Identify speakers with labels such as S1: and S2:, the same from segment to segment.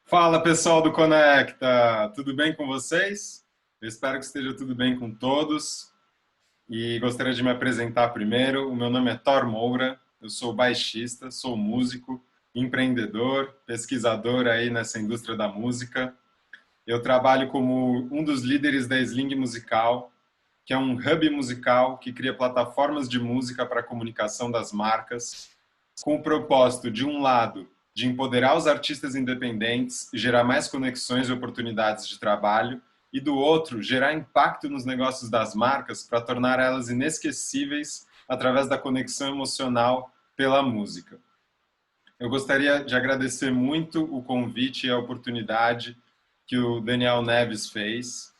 S1: Fala pessoal do Conecta, tudo bem com vocês? Eu espero que esteja tudo bem com todos e gostaria de me apresentar primeiro. O meu nome é Thor Moura, eu sou baixista, sou músico, empreendedor, pesquisador aí nessa indústria da música. Eu trabalho como um dos líderes da Sling Musical, que é um hub musical que cria plataformas de música para a comunicação das marcas, com o propósito, de um lado, de empoderar os artistas independentes, gerar mais conexões e oportunidades de trabalho, e do outro, gerar impacto nos negócios das marcas para tornar elas inesquecíveis através da conexão emocional pela música. Eu gostaria de agradecer muito o convite e a oportunidade que o Daniel Neves fez.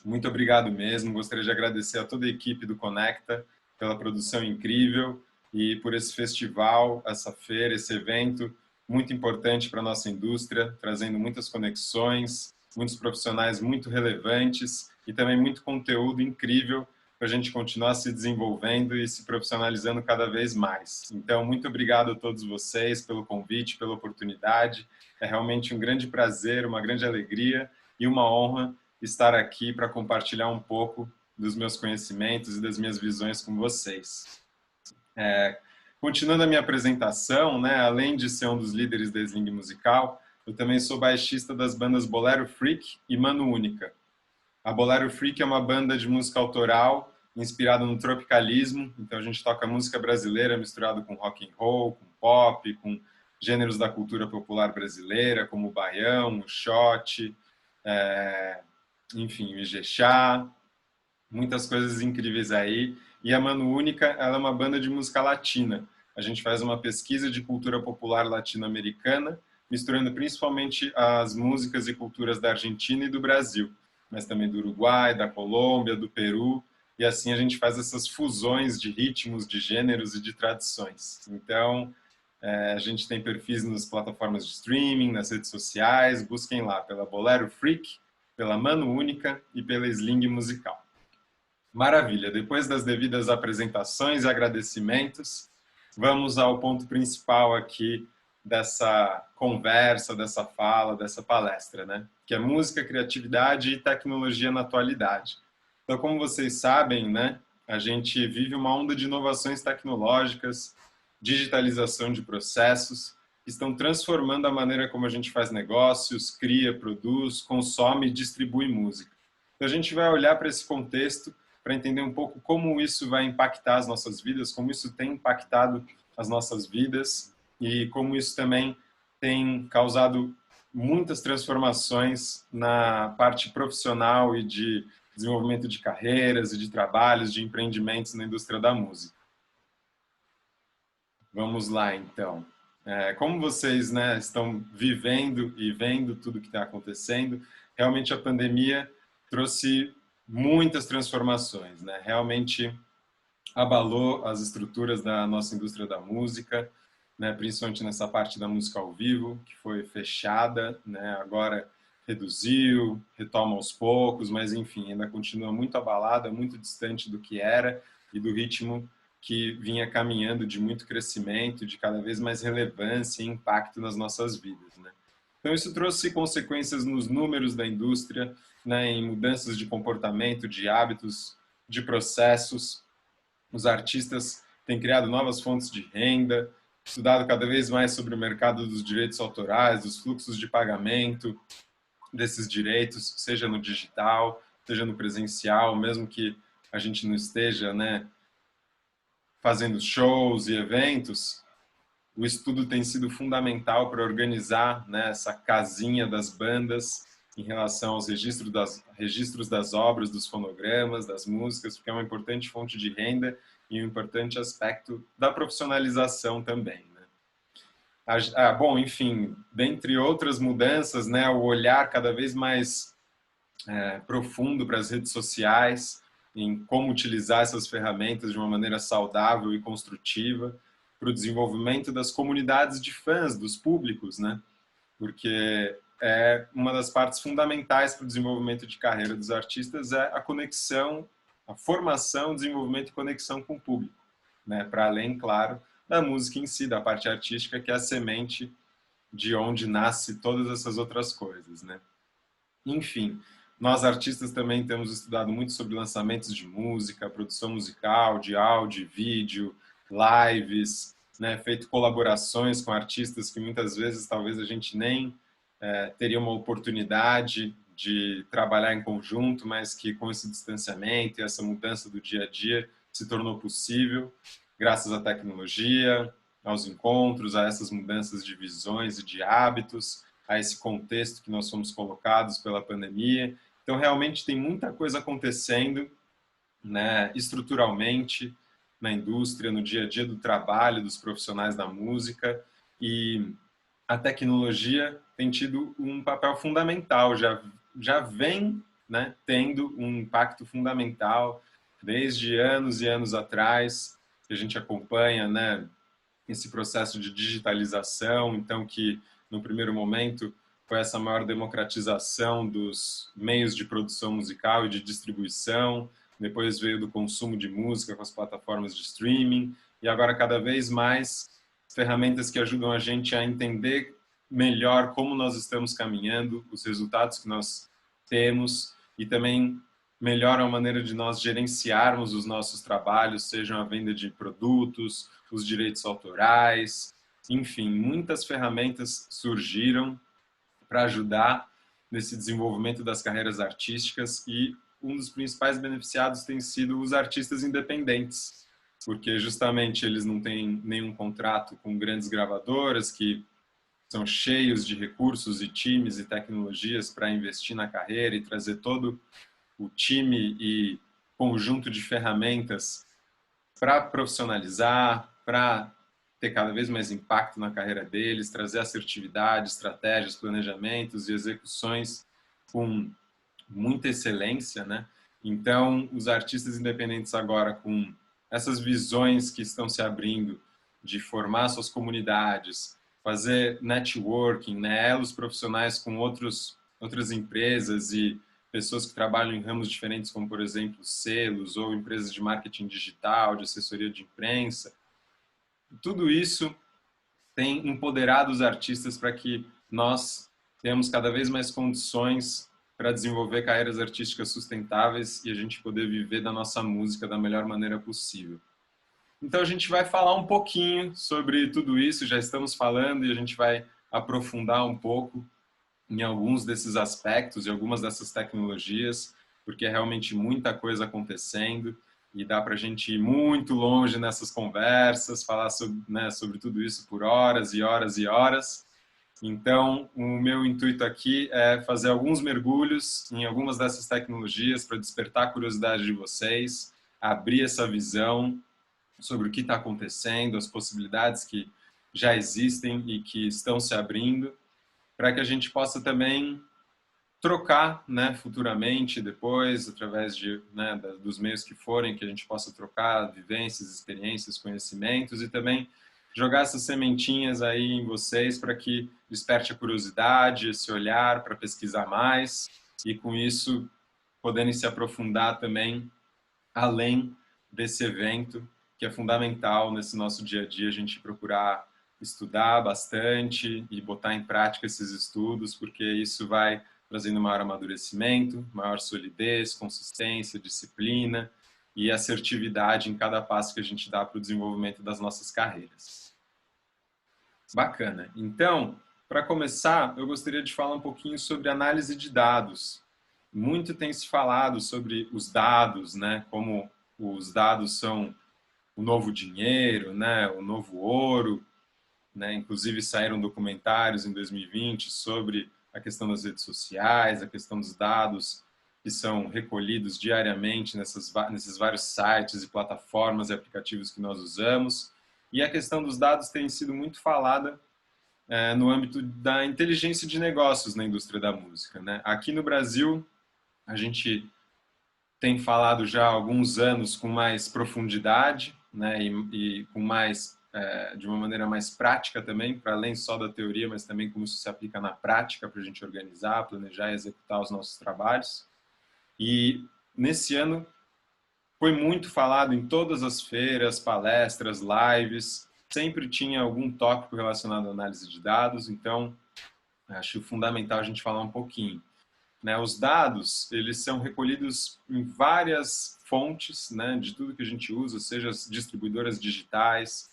S1: Muito obrigado mesmo. Gostaria de agradecer a toda a equipe do Conecta pela produção incrível e por esse festival, essa feira, esse evento muito importante para a nossa indústria, trazendo muitas conexões, muitos profissionais muito relevantes e também muito conteúdo incrível para a gente continuar se desenvolvendo e se profissionalizando cada vez mais. Então, muito obrigado a todos vocês pelo convite, pela oportunidade. É realmente um grande prazer, uma grande alegria e uma honra estar aqui para compartilhar um pouco dos meus conhecimentos e das minhas visões com vocês. Continuando a minha apresentação, né, além de ser um dos líderes da Sling Musical, eu também sou baixista das bandas Bolero Freak e Mano Única. A Bolero Freak é uma banda de música autoral inspirada no tropicalismo, então a gente toca música brasileira misturado com rock and roll, com pop, com gêneros da cultura popular brasileira, como o baião, o shot, enfim, o Ijexá, muitas coisas incríveis aí. E a Mano Única, ela é uma banda de música latina. A gente faz uma pesquisa de cultura popular latino-americana, misturando principalmente as músicas e culturas da Argentina e do Brasil, mas também do Uruguai, da Colômbia, do Peru, e assim a gente faz essas fusões de ritmos, de gêneros e de tradições. Então, a gente tem perfis nas plataformas de streaming, nas redes sociais, busquem lá pela Bolero Freak, pela Mano Única e pela Sling Musical. Maravilha, depois das devidas apresentações e agradecimentos, vamos ao ponto principal aqui dessa conversa, dessa fala, dessa palestra, né? Que é música, criatividade e tecnologia na atualidade. Então, como vocês sabem, né, a gente vive uma onda de inovações tecnológicas, digitalização de processos, que estão transformando a maneira como a gente faz negócios, cria, produz, consome e distribui música. Então, a gente vai olhar para esse contexto para entender um pouco como isso vai impactar as nossas vidas, como isso tem impactado as nossas vidas e como isso também tem causado muitas transformações na parte profissional e de desenvolvimento de carreiras e de trabalhos, de empreendimentos na indústria da música. Vamos lá, então. Como vocês, né, estão vivendo e vendo tudo que está acontecendo, realmente a pandemia trouxe muitas transformações, né? Realmente abalou as estruturas da nossa indústria da música, né? Principalmente nessa parte da música ao vivo, que foi fechada, né? Agora reduziu, retoma aos poucos, mas enfim, ainda continua muito abalada, muito distante do que era e do ritmo que vinha caminhando de muito crescimento, de cada vez mais relevância e impacto nas nossas vidas, né? Então isso trouxe consequências nos números da indústria, né, em mudanças de comportamento, de hábitos, de processos. Os artistas têm criado novas fontes de renda, estudado cada vez mais sobre o mercado dos direitos autorais, dos fluxos de pagamento desses direitos, seja no digital, seja no presencial, mesmo que a gente não esteja, né, fazendo shows e eventos, o estudo tem sido fundamental para organizar, né, essa casinha das bandas em relação aos registros das obras, dos fonogramas, das músicas, porque é uma importante fonte de renda e um importante aspecto da profissionalização também, né? Bom, enfim, dentre outras mudanças, né, o olhar cada vez mais profundo para as redes sociais, em como utilizar essas ferramentas de uma maneira saudável e construtiva para o desenvolvimento das comunidades de fãs, dos públicos, né? Porque é uma das partes fundamentais para o desenvolvimento de carreira dos artistas é a conexão, a formação, desenvolvimento e conexão com o público, né? Para além, claro, da música em si, da parte artística, que é a semente de onde nasce todas essas outras coisas, né? Enfim, nós artistas também temos estudado muito sobre lançamentos de música, produção musical, de áudio, vídeo, lives, né? Feito colaborações com artistas que muitas vezes talvez a gente nem teria uma oportunidade de trabalhar em conjunto, mas que com esse distanciamento e essa mudança do dia a dia se tornou possível, graças à tecnologia, aos encontros, a essas mudanças de visões e de hábitos, a esse contexto que nós fomos colocados pela pandemia. Então, realmente tem muita coisa acontecendo, né, estruturalmente na indústria, no dia a dia do trabalho dos profissionais da música, e a tecnologia tem tido um papel fundamental, já vem, né, tendo um impacto fundamental desde anos e anos atrás, que a gente acompanha, né, esse processo de digitalização, então que no primeiro momento foi essa maior democratização dos meios de produção musical e de distribuição, depois veio do consumo de música com as plataformas de streaming, e agora cada vez mais ferramentas que ajudam a gente a entender melhor como nós estamos caminhando, os resultados que nós temos e também melhoram a maneira de nós gerenciarmos os nossos trabalhos, sejam a venda de produtos, os direitos autorais, enfim, muitas ferramentas surgiram para ajudar nesse desenvolvimento das carreiras artísticas e um dos principais beneficiados tem sido os artistas independentes, porque justamente eles não têm nenhum contrato com grandes gravadoras que são cheios de recursos e times e tecnologias para investir na carreira e trazer todo o time e conjunto de ferramentas para profissionalizar, para ter cada vez mais impacto na carreira deles, trazer assertividade, estratégias, planejamentos e execuções com muita excelência, né? Então, os artistas independentes agora com essas visões que estão se abrindo de formar suas comunidades, fazer networking, né, elos profissionais com outras empresas e pessoas que trabalham em ramos diferentes, como, por exemplo, selos ou empresas de marketing digital, de assessoria de imprensa. Tudo isso tem empoderado os artistas para que nós tenhamos cada vez mais condições para desenvolver carreiras artísticas sustentáveis e a gente poder viver da nossa música da melhor maneira possível. Então a gente vai falar um pouquinho sobre tudo isso, já estamos falando e a gente vai aprofundar um pouco em alguns desses aspectos e algumas dessas tecnologias, porque é realmente muita coisa acontecendo e dá para a gente ir muito longe nessas conversas, falar sobre, né, sobre tudo isso por horas e horas e horas. Então, o meu intuito aqui é fazer alguns mergulhos em algumas dessas tecnologias para despertar a curiosidade de vocês, abrir essa visão sobre o que está acontecendo, as possibilidades que já existem e que estão se abrindo, para que a gente possa também trocar, né, futuramente, depois, através de, né, dos meios que forem, que a gente possa trocar vivências, experiências, conhecimentos e também jogar essas sementinhas aí em vocês para que desperte a curiosidade, esse olhar para pesquisar mais e com isso poderem se aprofundar também além desse evento, que é fundamental nesse nosso dia a dia, a gente procurar estudar bastante e botar em prática esses estudos, porque isso vai trazendo maior amadurecimento, maior solidez, consistência, disciplina e assertividade em cada passo que a gente dá para o desenvolvimento das nossas carreiras. Bacana. Então, para começar, eu gostaria de falar um pouquinho sobre análise de dados. Muito tem se falado sobre os dados, né? Como os dados são o novo dinheiro, né? O novo ouro, né? Inclusive saíram documentários em 2020 sobre a questão das redes sociais, a questão dos dados que são recolhidos diariamente nesses vários sites e plataformas e aplicativos que nós usamos. E a questão dos dados tem sido muito falada no âmbito da inteligência de negócios na indústria da música, né? Aqui no Brasil, a gente tem falado já há alguns anos com mais profundidade, né, e com mais de uma maneira mais prática também, para além só da teoria, mas também como isso se aplica na prática para a gente organizar, planejar e executar os nossos trabalhos. E nesse ano foi muito falado em todas as feiras, palestras, lives, sempre tinha algum tópico relacionado à análise de dados, então acho fundamental a gente falar um pouquinho. Né, os dados, eles são recolhidos em várias fontes, né, de tudo que a gente usa, seja as distribuidoras digitais,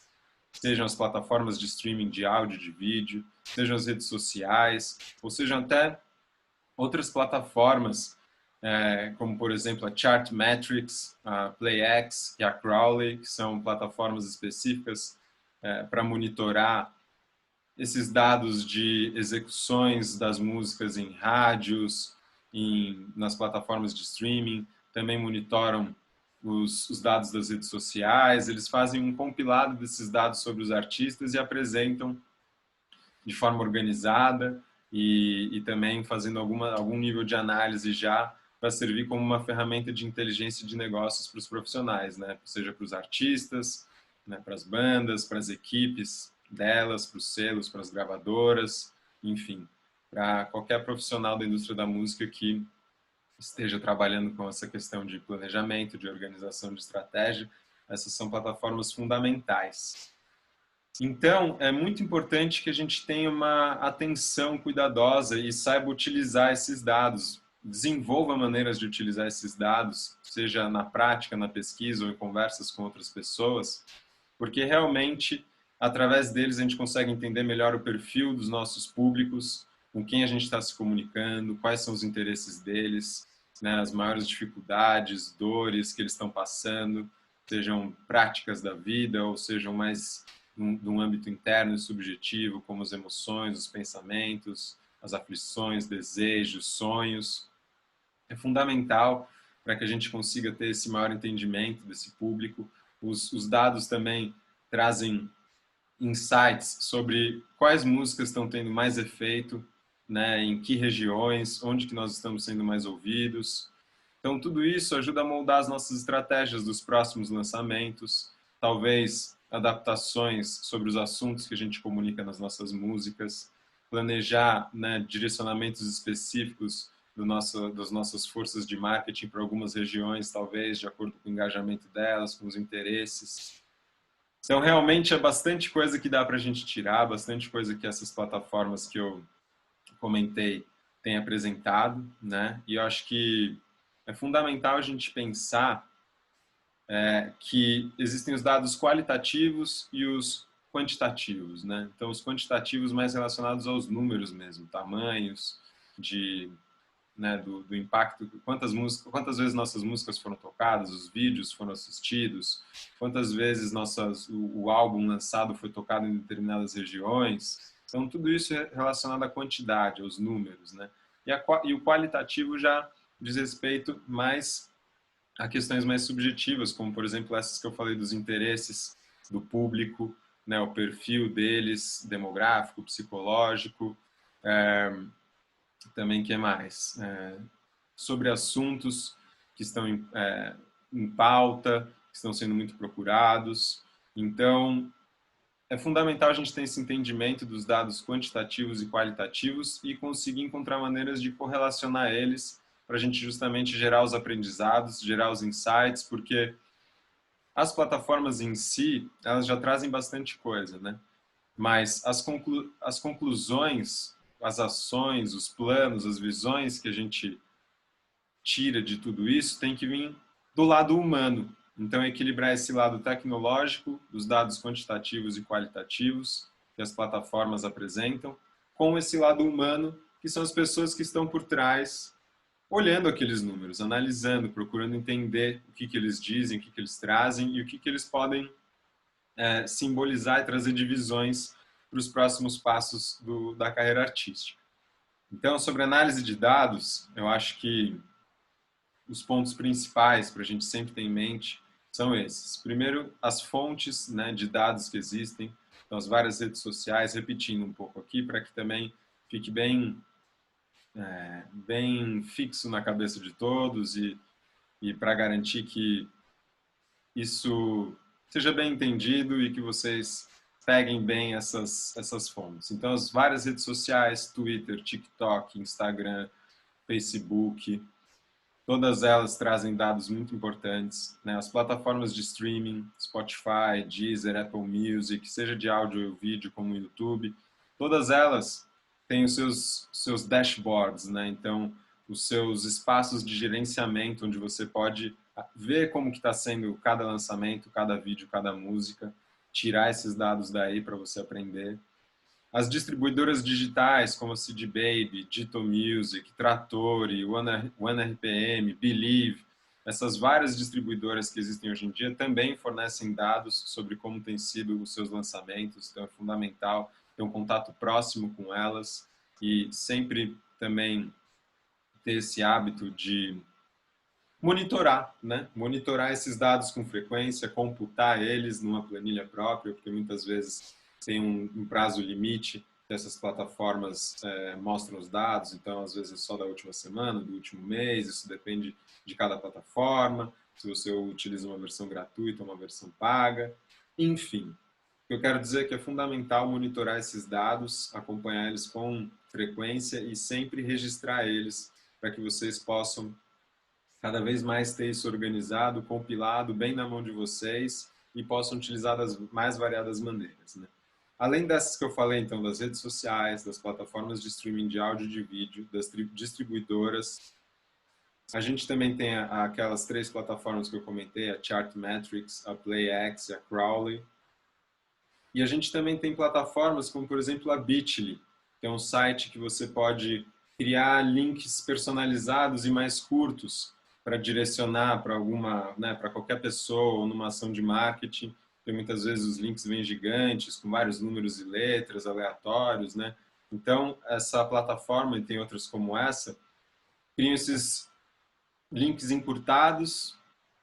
S1: sejam as plataformas de streaming de áudio, de vídeo, sejam as redes sociais, ou sejam até outras plataformas, como por exemplo a Chartmetrics, a PlayX e a Crowley, que são plataformas específicas para monitorar esses dados de execuções das músicas em rádios, nas plataformas de streaming, também monitoram os dados das redes sociais, eles fazem um compilado desses dados sobre os artistas e apresentam de forma organizada e também fazendo algum nível de análise já para servir como uma ferramenta de inteligência de negócios para os profissionais, né? Seja para os artistas, né? Para as bandas, para as equipes delas, para os selos, para as gravadoras, enfim, para qualquer profissional da indústria da música que esteja trabalhando com essa questão de planejamento, de organização de estratégia. Essas são plataformas fundamentais. Então, é muito importante que a gente tenha uma atenção cuidadosa e saiba utilizar esses dados, desenvolva maneiras de utilizar esses dados, seja na prática, na pesquisa ou em conversas com outras pessoas, porque realmente, através deles, a gente consegue entender melhor o perfil dos nossos públicos, com quem a gente está se comunicando, quais são os interesses deles, né, as maiores dificuldades, dores que eles estão passando, sejam práticas da vida ou sejam mais num âmbito interno e subjetivo, como as emoções, os pensamentos, as aflições, desejos, sonhos. É fundamental para que a gente consiga ter esse maior entendimento desse público. Os dados também trazem insights sobre quais músicas estão tendo mais efeito, né, em que regiões, onde que nós estamos sendo mais ouvidos. Então, tudo isso ajuda a moldar as nossas estratégias dos próximos lançamentos, talvez adaptações sobre os assuntos que a gente comunica nas nossas músicas, planejar, né, direcionamentos específicos das nossas forças de marketing para algumas regiões, talvez, de acordo com o engajamento delas, com os interesses. Então, realmente é bastante coisa que dá para a gente tirar, bastante coisa que essas plataformas que eu comentei têm apresentado, né? E eu acho que é fundamental a gente pensar que existem os dados qualitativos e os quantitativos, né? Então, os quantitativos mais relacionados aos números mesmo, tamanhos, né, do impacto, quantas vezes nossas músicas foram tocadas, os vídeos foram assistidos, quantas vezes o álbum lançado foi tocado em determinadas regiões. Então, tudo isso é relacionado à quantidade, aos números, né? E o qualitativo já diz respeito mais a questões mais subjetivas, como, por exemplo, essas que eu falei dos interesses do público, né, o perfil deles, demográfico, psicológico, também que mais? Sobre assuntos que estão em pauta, que estão sendo muito procurados. Então, é fundamental a gente ter esse entendimento dos dados quantitativos e qualitativos e conseguir encontrar maneiras de correlacionar eles para a gente justamente gerar os aprendizados, gerar os insights, porque as plataformas em si, elas já trazem bastante coisa, né? Mas as conclusões, as ações, os planos, as visões que a gente tira de tudo isso tem que vir do lado humano. Então, equilibrar esse lado tecnológico, dos dados quantitativos e qualitativos que as plataformas apresentam, com esse lado humano, que são as pessoas que estão por trás, olhando aqueles números, analisando, procurando entender o que eles dizem, o que eles trazem e o que eles podem simbolizar e trazer de visões para os próximos passos da carreira artística. Então, sobre análise de dados, eu acho que os pontos principais para a gente sempre ter em mente são esses. Primeiro, as fontes, né, de dados que existem, então as várias redes sociais, repetindo um pouco aqui, para que também fique bem fixo na cabeça de todos e para garantir que isso seja bem entendido e que vocês peguem bem essas fontes. Então, as várias redes sociais, Twitter, TikTok, Instagram, Facebook, Todas elas trazem dados muito importantes, né? As plataformas de streaming, Spotify, Deezer, Apple Music, seja de áudio ou vídeo, como o YouTube, todas elas têm os seus dashboards, né? Então, os seus espaços de gerenciamento, onde você pode ver como que está sendo cada lançamento, cada vídeo, cada música, tirar esses dados daí para você aprender. As distribuidoras digitais, como a CD Baby, Dito Music, Trattori, OneRPM, Believe, essas várias distribuidoras que existem hoje em dia também fornecem dados sobre como têm sido os seus lançamentos, então é fundamental ter um contato próximo com elas e sempre também ter esse hábito de monitorar, né? Monitorar esses dados com frequência, computar eles numa planilha própria, porque muitas vezes tem um prazo limite que essas plataformas mostram os dados, então às vezes é só da última semana, do último mês, isso depende de cada plataforma, se você utiliza uma versão gratuita ou uma versão paga, enfim. O que eu quero dizer é que é fundamental monitorar esses dados, acompanhar eles com frequência e sempre registrar eles para que vocês possam cada vez mais ter isso organizado, compilado, bem na mão de vocês e possam utilizar das mais variadas maneiras, né? Além dessas que eu falei, então, das redes sociais, das plataformas de streaming de áudio e de vídeo, das distribuidoras, a gente também tem aquelas 3 plataformas que eu comentei, a Chartmetrics, a PlayX e a Crowley. E a gente também tem plataformas como, por exemplo, a Bitly, que é um site que você pode criar links personalizados e mais curtos para direcionar para alguma, né, para qualquer pessoa ou numa ação de marketing. Porque muitas vezes os links vêm gigantes, com vários números e letras aleatórios, né? Então, essa plataforma, e tem outras como essa, criam esses links encurtados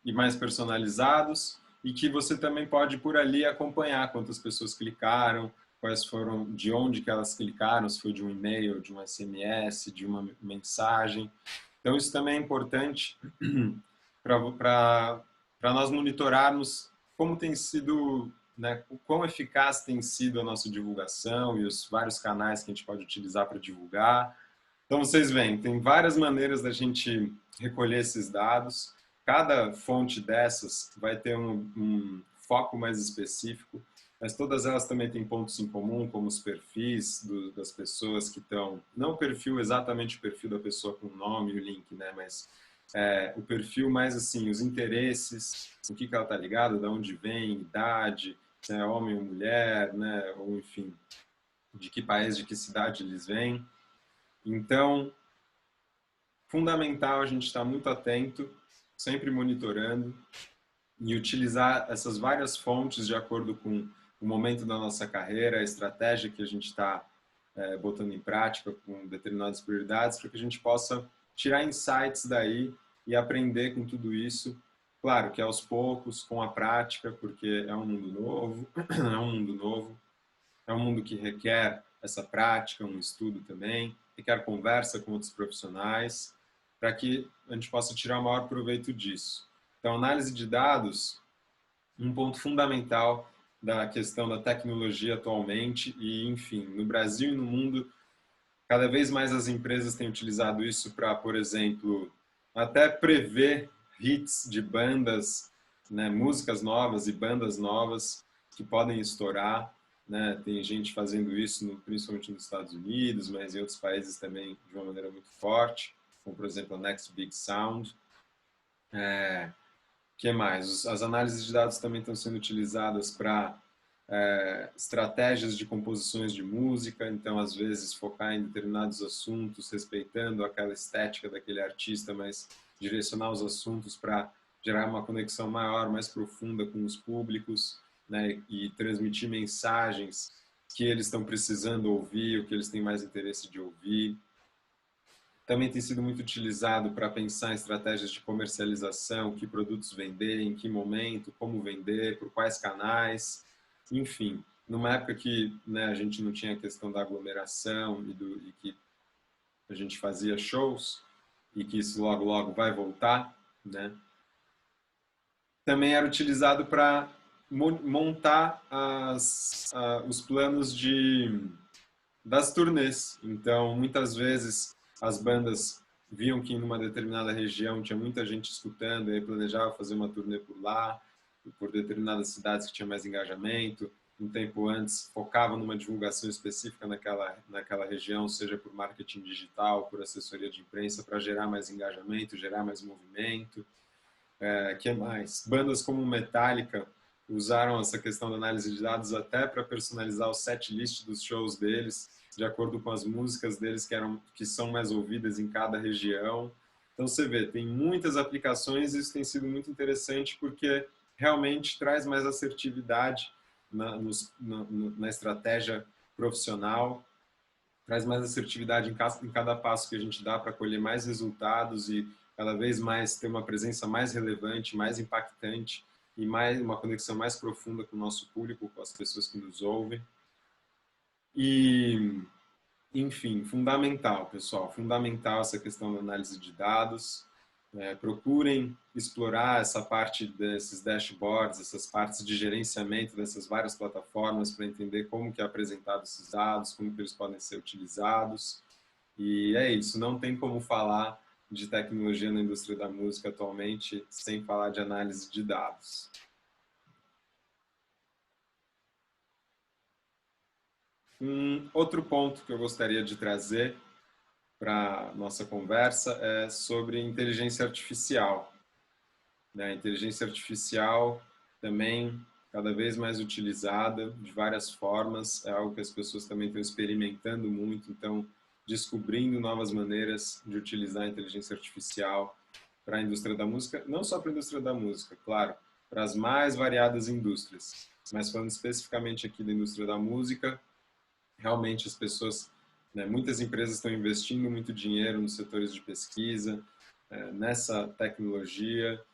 S1: e mais personalizados e que você também pode por ali acompanhar quantas pessoas clicaram, quais foram, de onde que elas clicaram, se foi de um e-mail, de um SMS, de uma mensagem. Então isso também é importante para nós monitorarmos como tem sido, né, o quão eficaz tem sido a nossa divulgação e os vários canais que a gente pode utilizar para divulgar. Então, vocês veem, tem várias maneiras da gente recolher esses dados. Cada fonte dessas vai ter um foco mais específico, mas todas elas também têm pontos em comum, como os perfis das pessoas que estão... Não o perfil, exatamente o perfil da pessoa com o nome e o link, né? Mas o perfil mais assim, os interesses, o que ela está ligada, de onde vem, idade, se é homem ou mulher, né? Ou enfim, de que país, de que cidade eles vêm. Então, fundamental a gente estar muito atento, sempre monitorando e utilizar essas várias fontes de acordo com o momento da nossa carreira, a estratégia que a gente está botando em prática com determinadas prioridades, para que a gente possa tirar insights daí e aprender com tudo isso. Claro que aos poucos, com a prática, porque é um mundo novo, é um mundo que requer essa prática, um estudo também, requer conversa com outros profissionais, para que a gente possa tirar o maior proveito disso. Então, análise de dados, um ponto fundamental da questão da tecnologia atualmente e, enfim, no Brasil e no mundo, cada vez mais as empresas têm utilizado isso para, por exemplo, até prever hits de bandas, né, músicas novas e bandas novas que podem estourar, né? Tem gente fazendo isso, principalmente nos Estados Unidos, mas em outros países também de uma maneira muito forte, como por exemplo a Next Big Sound. Que mais? As análises de dados também estão sendo utilizadas para estratégias de composições de música, então às vezes focar em determinados assuntos, respeitando aquela estética daquele artista, mas direcionar os assuntos para gerar uma conexão maior, mais profunda com os públicos, né, e transmitir mensagens que eles estão precisando ouvir, o que eles têm mais interesse de ouvir. Também tem sido muito utilizado para pensar em estratégias de comercialização, que produtos vender, em que momento, como vender, por quais canais, enfim. Numa época que, né, a gente não tinha a questão da aglomeração e que a gente fazia shows, e que isso logo, logo vai voltar, né? Também era utilizado para montar os planos das turnês. Então, muitas vezes, as bandas viam que em uma determinada região tinha muita gente escutando, e aí planejava fazer uma turnê por lá, por determinadas cidades que tinha mais engajamento. Um tempo antes, focava numa divulgação específica naquela região, seja por marketing digital, por assessoria de imprensa, para gerar mais engajamento, gerar mais movimento. Que mais? Bandas como Metallica usaram essa questão da análise de dados até para personalizar o set list dos shows deles, de acordo com as músicas deles que são mais ouvidas em cada região. Então você vê, tem muitas aplicações e isso tem sido muito interessante porque realmente traz mais assertividade na estratégia profissional, traz mais assertividade em cada passo que a gente dá para colher mais resultados e cada vez mais ter uma presença mais relevante, mais impactante e mais uma conexão mais profunda com o nosso público, com as pessoas que nos ouvem. E, enfim, fundamental, pessoal, fundamental essa questão da análise de dados. Procurem explorar essa parte desses dashboards, essas partes de gerenciamento dessas várias plataformas para entender como que é apresentado esses dados, como que eles podem ser utilizados. E é isso, não tem como falar de tecnologia na indústria da música atualmente sem falar de análise de dados. Outro ponto que eu gostaria de trazer para a nossa conversa é sobre inteligência artificial. A inteligência artificial também cada vez mais utilizada de várias formas, é algo que as pessoas também estão experimentando muito, então descobrindo novas maneiras de utilizar a inteligência artificial para a indústria da música, não só para a indústria da música, claro, para as mais variadas indústrias, mas falando especificamente aqui da indústria da música, realmente as pessoas, muitas empresas estão investindo muito dinheiro nos setores de pesquisa, nessa tecnologia,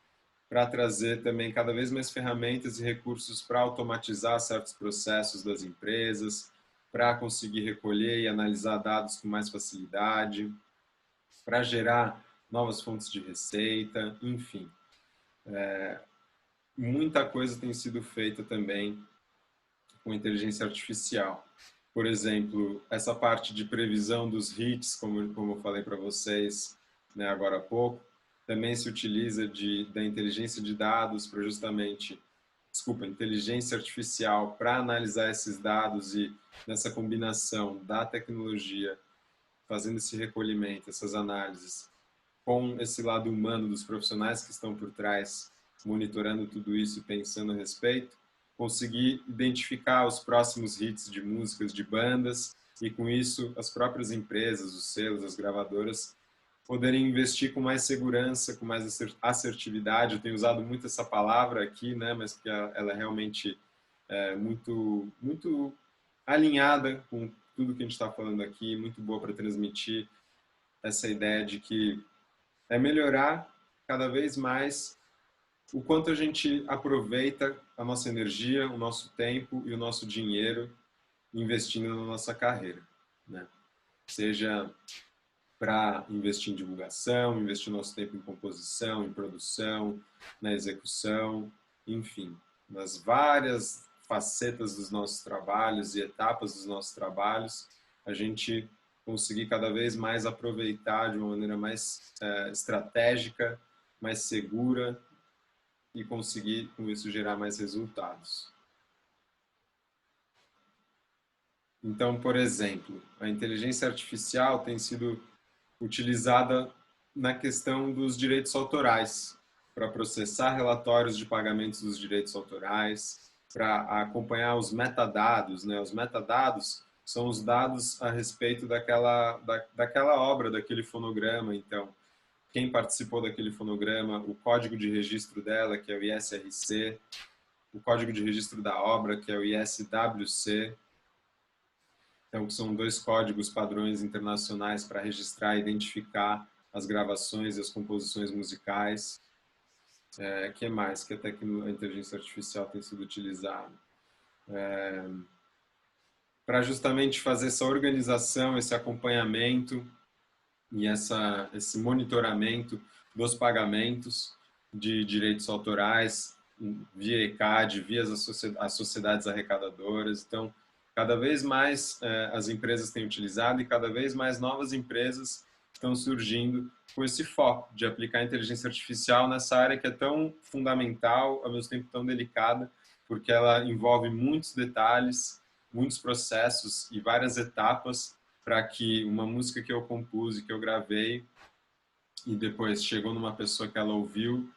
S1: para trazer também cada vez mais ferramentas e recursos para automatizar certos processos das empresas, para conseguir recolher e analisar dados com mais facilidade, para gerar novas fontes de receita, enfim. Muita coisa tem sido feita também com inteligência artificial. Por exemplo, essa parte de previsão dos hits, como eu falei para vocês, agora há pouco, também se utiliza da inteligência de dados para inteligência artificial para analisar esses dados e nessa combinação da tecnologia, fazendo esse recolhimento, essas análises, com esse lado humano dos profissionais que estão por trás, monitorando tudo isso e pensando a respeito, conseguir identificar os próximos hits de músicas, de bandas, e com isso as próprias empresas, os selos, as gravadoras, poderem investir com mais segurança, com mais assertividade. Eu tenho usado muito essa palavra aqui, mas porque ela é realmente muito alinhada com tudo que a gente está falando aqui, muito boa para transmitir essa ideia de que é melhorar cada vez mais o quanto a gente aproveita a nossa energia, o nosso tempo e o nosso dinheiro investindo na nossa carreira, Seja para investir em divulgação, investir nosso tempo em composição, em produção, na execução, enfim, nas várias facetas dos nossos trabalhos e etapas dos nossos trabalhos, a gente conseguir cada vez mais aproveitar de uma maneira mais estratégica, mais segura e conseguir com isso gerar mais resultados. Então, por exemplo, a inteligência artificial tem sido utilizada na questão dos direitos autorais, para processar relatórios de pagamentos dos direitos autorais, para acompanhar os metadados. Os metadados são os dados a respeito daquela obra, daquele fonograma. Então, quem participou daquele fonograma, o código de registro dela, que é o ISRC, o código de registro da obra, que é o ISWC. Então, são dois códigos padrões internacionais para registrar e identificar as gravações e as composições musicais. Que mais que a inteligência artificial tem sido utilizada? Para justamente fazer essa organização, esse acompanhamento e esse monitoramento dos pagamentos de direitos autorais via ECAD, via as sociedades arrecadadoras. Então, cada vez mais as empresas têm utilizado e cada vez mais novas empresas estão surgindo com esse foco de aplicar a inteligência artificial nessa área que é tão fundamental, ao mesmo tempo tão delicada, porque ela envolve muitos detalhes, muitos processos e várias etapas para que uma música que eu compus e que eu gravei e depois chegou numa pessoa que ela ouviu,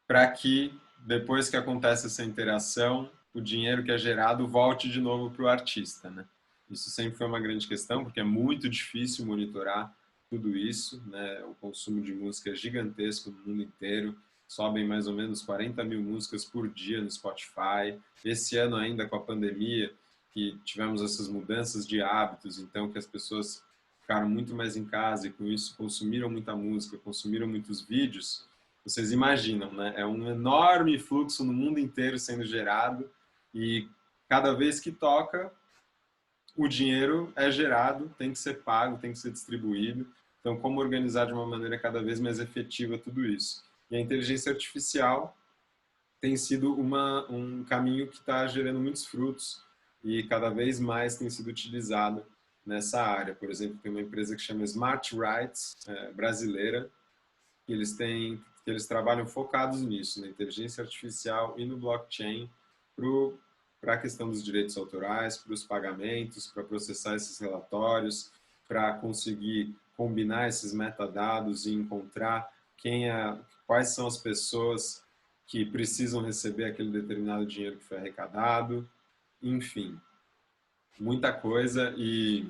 S1: para que depois que acontece essa interação, o dinheiro que é gerado volte de novo para o artista, né? Isso sempre foi uma grande questão, porque é muito difícil monitorar tudo isso, né? O consumo de música é gigantesco no mundo inteiro, sobem mais ou menos 40 mil músicas por dia no Spotify. Esse ano ainda com a pandemia, que tivemos essas mudanças de hábitos, então que as pessoas ficaram muito mais em casa e com isso consumiram muita música, consumiram muitos vídeos. Vocês imaginam, né? É um enorme fluxo no mundo inteiro sendo gerado e cada vez que toca, o dinheiro é gerado, tem que ser pago, tem que ser distribuído. Então, como organizar de uma maneira cada vez mais efetiva tudo isso? E a inteligência artificial tem sido um caminho que está gerando muitos frutos e cada vez mais tem sido utilizado nessa área. Por exemplo, tem uma empresa que chama Smart Rights, brasileira, que eles trabalham focados nisso, na inteligência artificial e no blockchain, para a questão dos direitos autorais, para os pagamentos, para processar esses relatórios, para conseguir combinar esses metadados e encontrar quais são as pessoas que precisam receber aquele determinado dinheiro que foi arrecadado, enfim, muita coisa e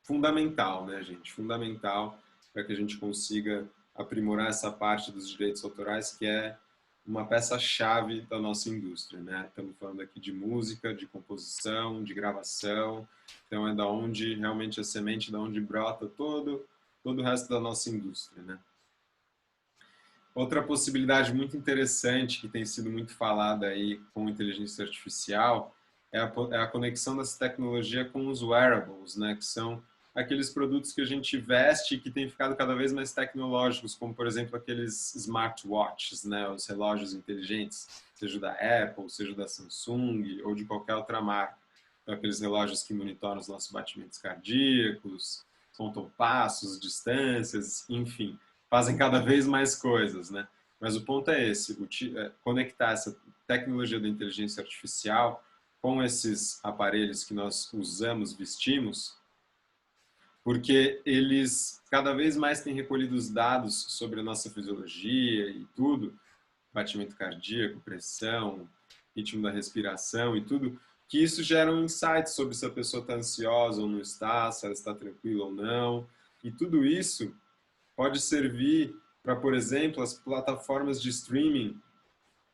S1: fundamental, né, gente? Fundamental para que a gente consiga aprimorar essa parte dos direitos autorais, que é uma peça-chave da nossa indústria, né? Estamos falando aqui de música, de composição, de gravação, então é da onde realmente a semente, da onde brota todo o resto da nossa indústria, né? Outra possibilidade muito interessante que tem sido muito falada aí com inteligência artificial é a conexão dessa tecnologia com os wearables, né? Que são aqueles produtos que a gente veste e que têm ficado cada vez mais tecnológicos, como, por exemplo, aqueles smartwatches, né? Os relógios inteligentes, seja da Apple, seja da Samsung ou de qualquer outra marca. Então, aqueles relógios que monitoram os nossos batimentos cardíacos, contam passos, distâncias, enfim, fazem cada vez mais coisas, né? Mas o ponto é esse, conectar essa tecnologia da inteligência artificial com esses aparelhos que nós usamos, vestimos, porque eles cada vez mais têm recolhido os dados sobre a nossa fisiologia e tudo, batimento cardíaco, pressão, ritmo da respiração e tudo, que isso gera um insight sobre se a pessoa está ansiosa ou não está, se ela está tranquila ou não, e tudo isso pode servir para, por exemplo, as plataformas de streaming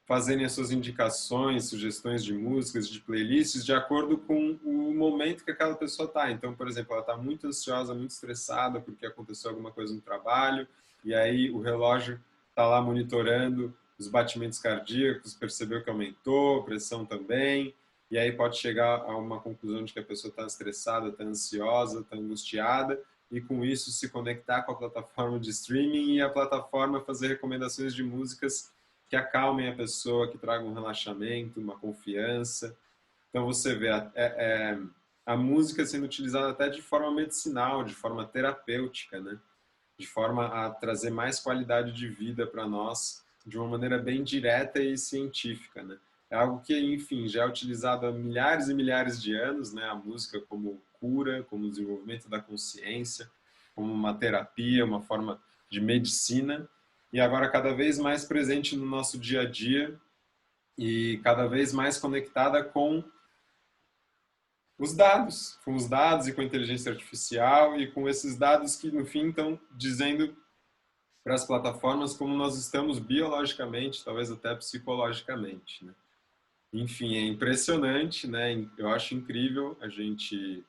S1: fazerem as suas indicações, sugestões de músicas, de playlists, de acordo com o momento que aquela pessoa está. Então, por exemplo, ela está muito ansiosa, muito estressada porque aconteceu alguma coisa no trabalho, e aí o relógio está lá monitorando os batimentos cardíacos, percebeu que aumentou, a pressão também, e aí pode chegar a uma conclusão de que a pessoa está estressada, está ansiosa, está angustiada, e com isso se conectar com a plataforma de streaming e a plataforma fazer recomendações de músicas que acalmem a pessoa, que tragam um relaxamento, uma confiança. Então você vê a música sendo utilizada até de forma medicinal, de forma terapêutica, né? De forma a trazer mais qualidade de vida para nós, de uma maneira bem direta e científica, né? É algo que, enfim, já é utilizado há milhares e milhares de anos, né? A música como cura, como desenvolvimento da consciência, como uma terapia, uma forma de medicina, e agora cada vez mais presente no nosso dia a dia e cada vez mais conectada com os dados e com a inteligência artificial e com esses dados que, no fim, estão dizendo para as plataformas como nós estamos biologicamente, talvez até psicologicamente, né? Enfim, é impressionante, né? Eu acho incrível a gente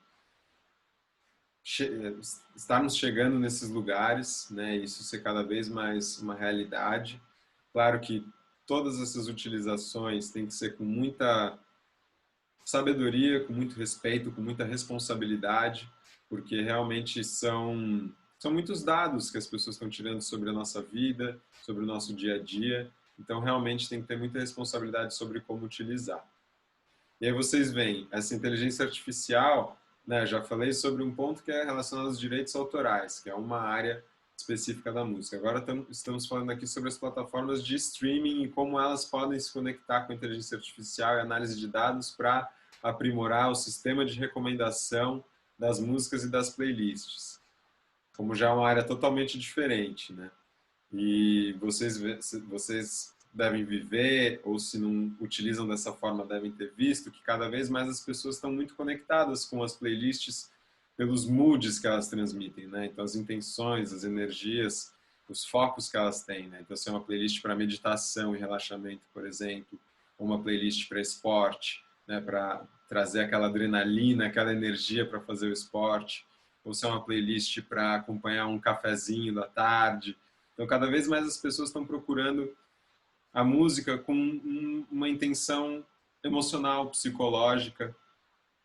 S1: estarmos chegando nesses lugares, né? Isso ser cada vez mais uma realidade. Claro que todas essas utilizações têm que ser com muita sabedoria, com muito respeito, com muita responsabilidade, porque realmente são muitos dados que as pessoas estão tirando sobre a nossa vida, sobre o nosso dia a dia. Então, realmente tem que ter muita responsabilidade sobre como utilizar. E aí vocês veem, essa inteligência artificial, né, já falei sobre um ponto que é relacionado aos direitos autorais, que é uma área específica da música. Agora estamos falando aqui sobre as plataformas de streaming e como elas podem se conectar com a inteligência artificial e análise de dados para aprimorar o sistema de recomendação das músicas e das playlists, como já é uma área totalmente diferente, né? E vocês devem viver, ou se não utilizam dessa forma, devem ter visto que cada vez mais as pessoas estão muito conectadas com as playlists pelos moods que elas transmitem, né? Então, as intenções, as energias, os focos que elas têm, né? Então, se é uma playlist para meditação e relaxamento, por exemplo, ou uma playlist para esporte, né? Para trazer aquela adrenalina, aquela energia para fazer o esporte, ou se é uma playlist para acompanhar um cafezinho da tarde. Então, cada vez mais as pessoas estão procurando a música com uma intenção emocional, psicológica,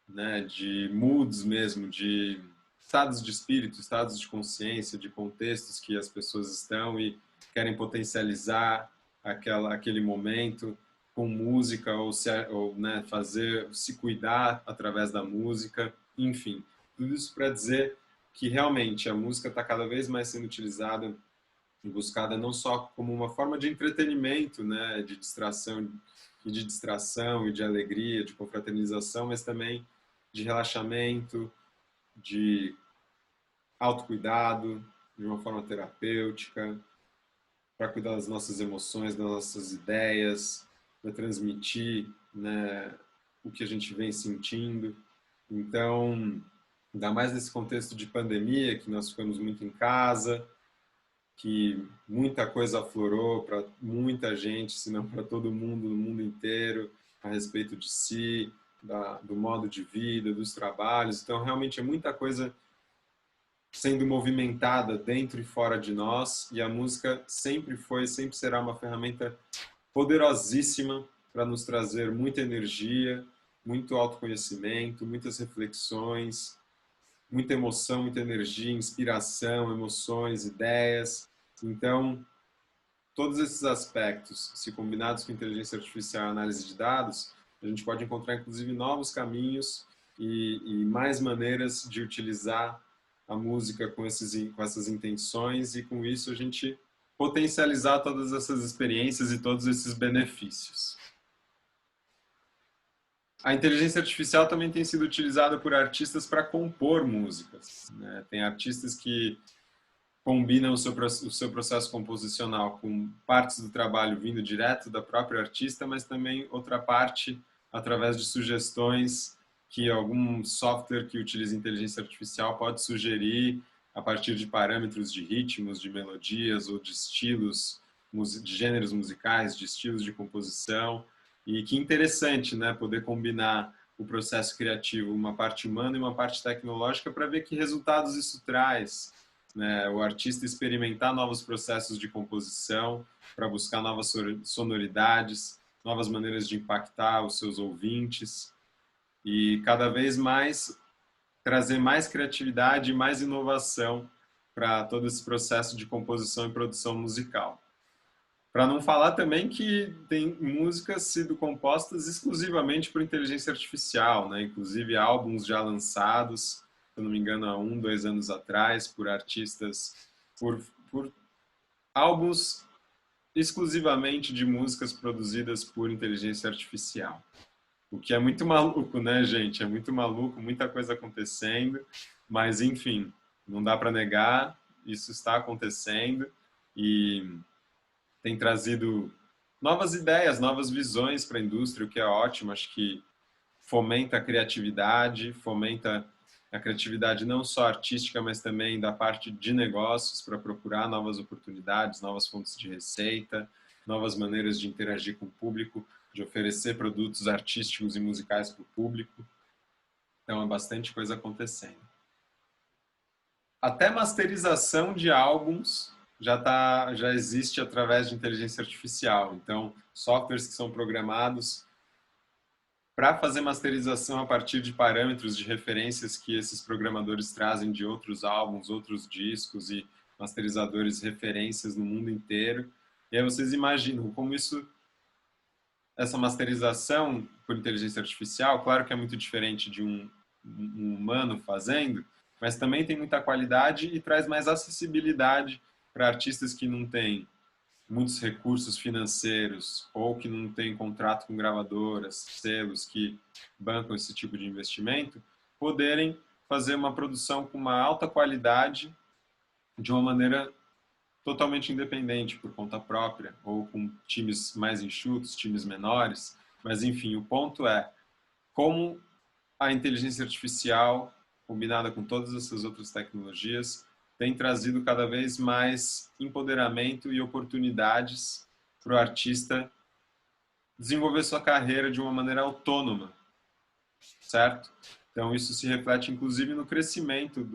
S1: né, de moods mesmo, de estados de espírito, estados de consciência, de contextos que as pessoas estão e querem potencializar aquele momento com música ou né, se cuidar através da música, enfim, tudo isso para dizer que realmente a música está cada vez mais sendo utilizada e buscada não só como uma forma de entretenimento, né, de distração e de alegria, de confraternização, mas também de relaxamento, de autocuidado, de uma forma terapêutica, para cuidar das nossas emoções, das nossas ideias, para transmitir, né, o que a gente vem sentindo. Então, ainda mais nesse contexto de pandemia, que nós ficamos muito em casa, que muita coisa aflorou para muita gente, se não para todo mundo, no mundo inteiro, a respeito de si, do modo de vida, dos trabalhos. Então, realmente é muita coisa sendo movimentada dentro e fora de nós, e a música sempre foi, sempre será uma ferramenta poderosíssima para nos trazer muita energia, muito autoconhecimento, muitas reflexões, muita emoção, muita energia, inspiração, emoções, ideias. Então, todos esses aspectos, se combinados com inteligência artificial e análise de dados, a gente pode encontrar, inclusive, novos caminhos e mais maneiras de utilizar a música com essas intenções e, com isso, a gente potencializar todas essas experiências e todos esses benefícios. A inteligência artificial também tem sido utilizada por artistas para compor músicas, né? Tem artistas que combinam o seu processo composicional com partes do trabalho vindo direto da própria artista, mas também outra parte através de sugestões que algum software que utiliza inteligência artificial pode sugerir a partir de parâmetros de ritmos, de melodias ou de estilos, de gêneros musicais, de estilos de composição. E que interessante, né, poder combinar o processo criativo, uma parte humana e uma parte tecnológica, para ver que resultados isso traz, né? O artista experimentar novos processos de composição para buscar novas sonoridades, novas maneiras de impactar os seus ouvintes e cada vez mais trazer mais criatividade e mais inovação para todo esse processo de composição e produção musical. Para não falar também que tem músicas sido compostas exclusivamente por inteligência artificial, né? Inclusive álbuns já lançados, se eu não me engano, há 2 anos atrás, por artistas, por álbuns exclusivamente de músicas produzidas por inteligência artificial. O que é muito maluco, né, gente? É muito maluco, muita coisa acontecendo, mas enfim, não dá para negar, isso está acontecendo e tem trazido novas ideias, novas visões para a indústria, o que é ótimo. Acho que fomenta a criatividade não só artística, mas também da parte de negócios para procurar novas oportunidades, novas fontes de receita, novas maneiras de interagir com o público, de oferecer produtos artísticos e musicais para o público. Então, é bastante coisa acontecendo. Até masterização de álbuns já existe através de inteligência artificial. Então, softwares que são programados para fazer masterização a partir de parâmetros de referências que esses programadores trazem de outros álbuns, outros discos e masterizadores referências no mundo inteiro. E aí vocês imaginam como essa masterização por inteligência artificial, claro que é muito diferente de um um humano fazendo, mas também tem muita qualidade e traz mais acessibilidade para artistas que não têm muitos recursos financeiros ou que não têm contrato com gravadoras, selos que bancam esse tipo de investimento, poderem fazer uma produção com uma alta qualidade de uma maneira totalmente independente, por conta própria, ou com times mais enxutos, times menores. Mas, enfim, o ponto é como a inteligência artificial, combinada com todas essas outras tecnologias, tem trazido cada vez mais empoderamento e oportunidades para o artista desenvolver sua carreira de uma maneira autônoma, certo? Então, isso se reflete, inclusive, no crescimento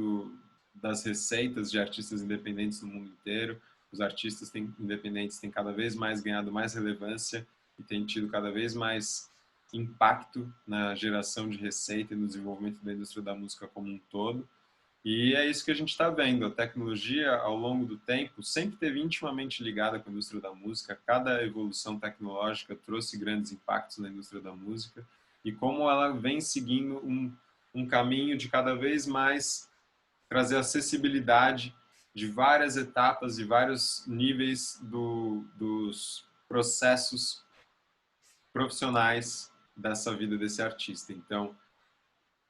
S1: das receitas de artistas independentes no mundo inteiro. Os artistas independentes têm cada vez mais ganhado mais relevância e têm tido cada vez mais impacto na geração de receita e no desenvolvimento da indústria da música como um todo. E é isso que a gente está vendo. A tecnologia, ao longo do tempo, sempre esteve intimamente ligada com a indústria da música. Cada evolução tecnológica trouxe grandes impactos na indústria da música. E como ela vem seguindo um caminho de cada vez mais trazer acessibilidade de várias etapas e vários níveis dos processos profissionais dessa vida desse artista. Então,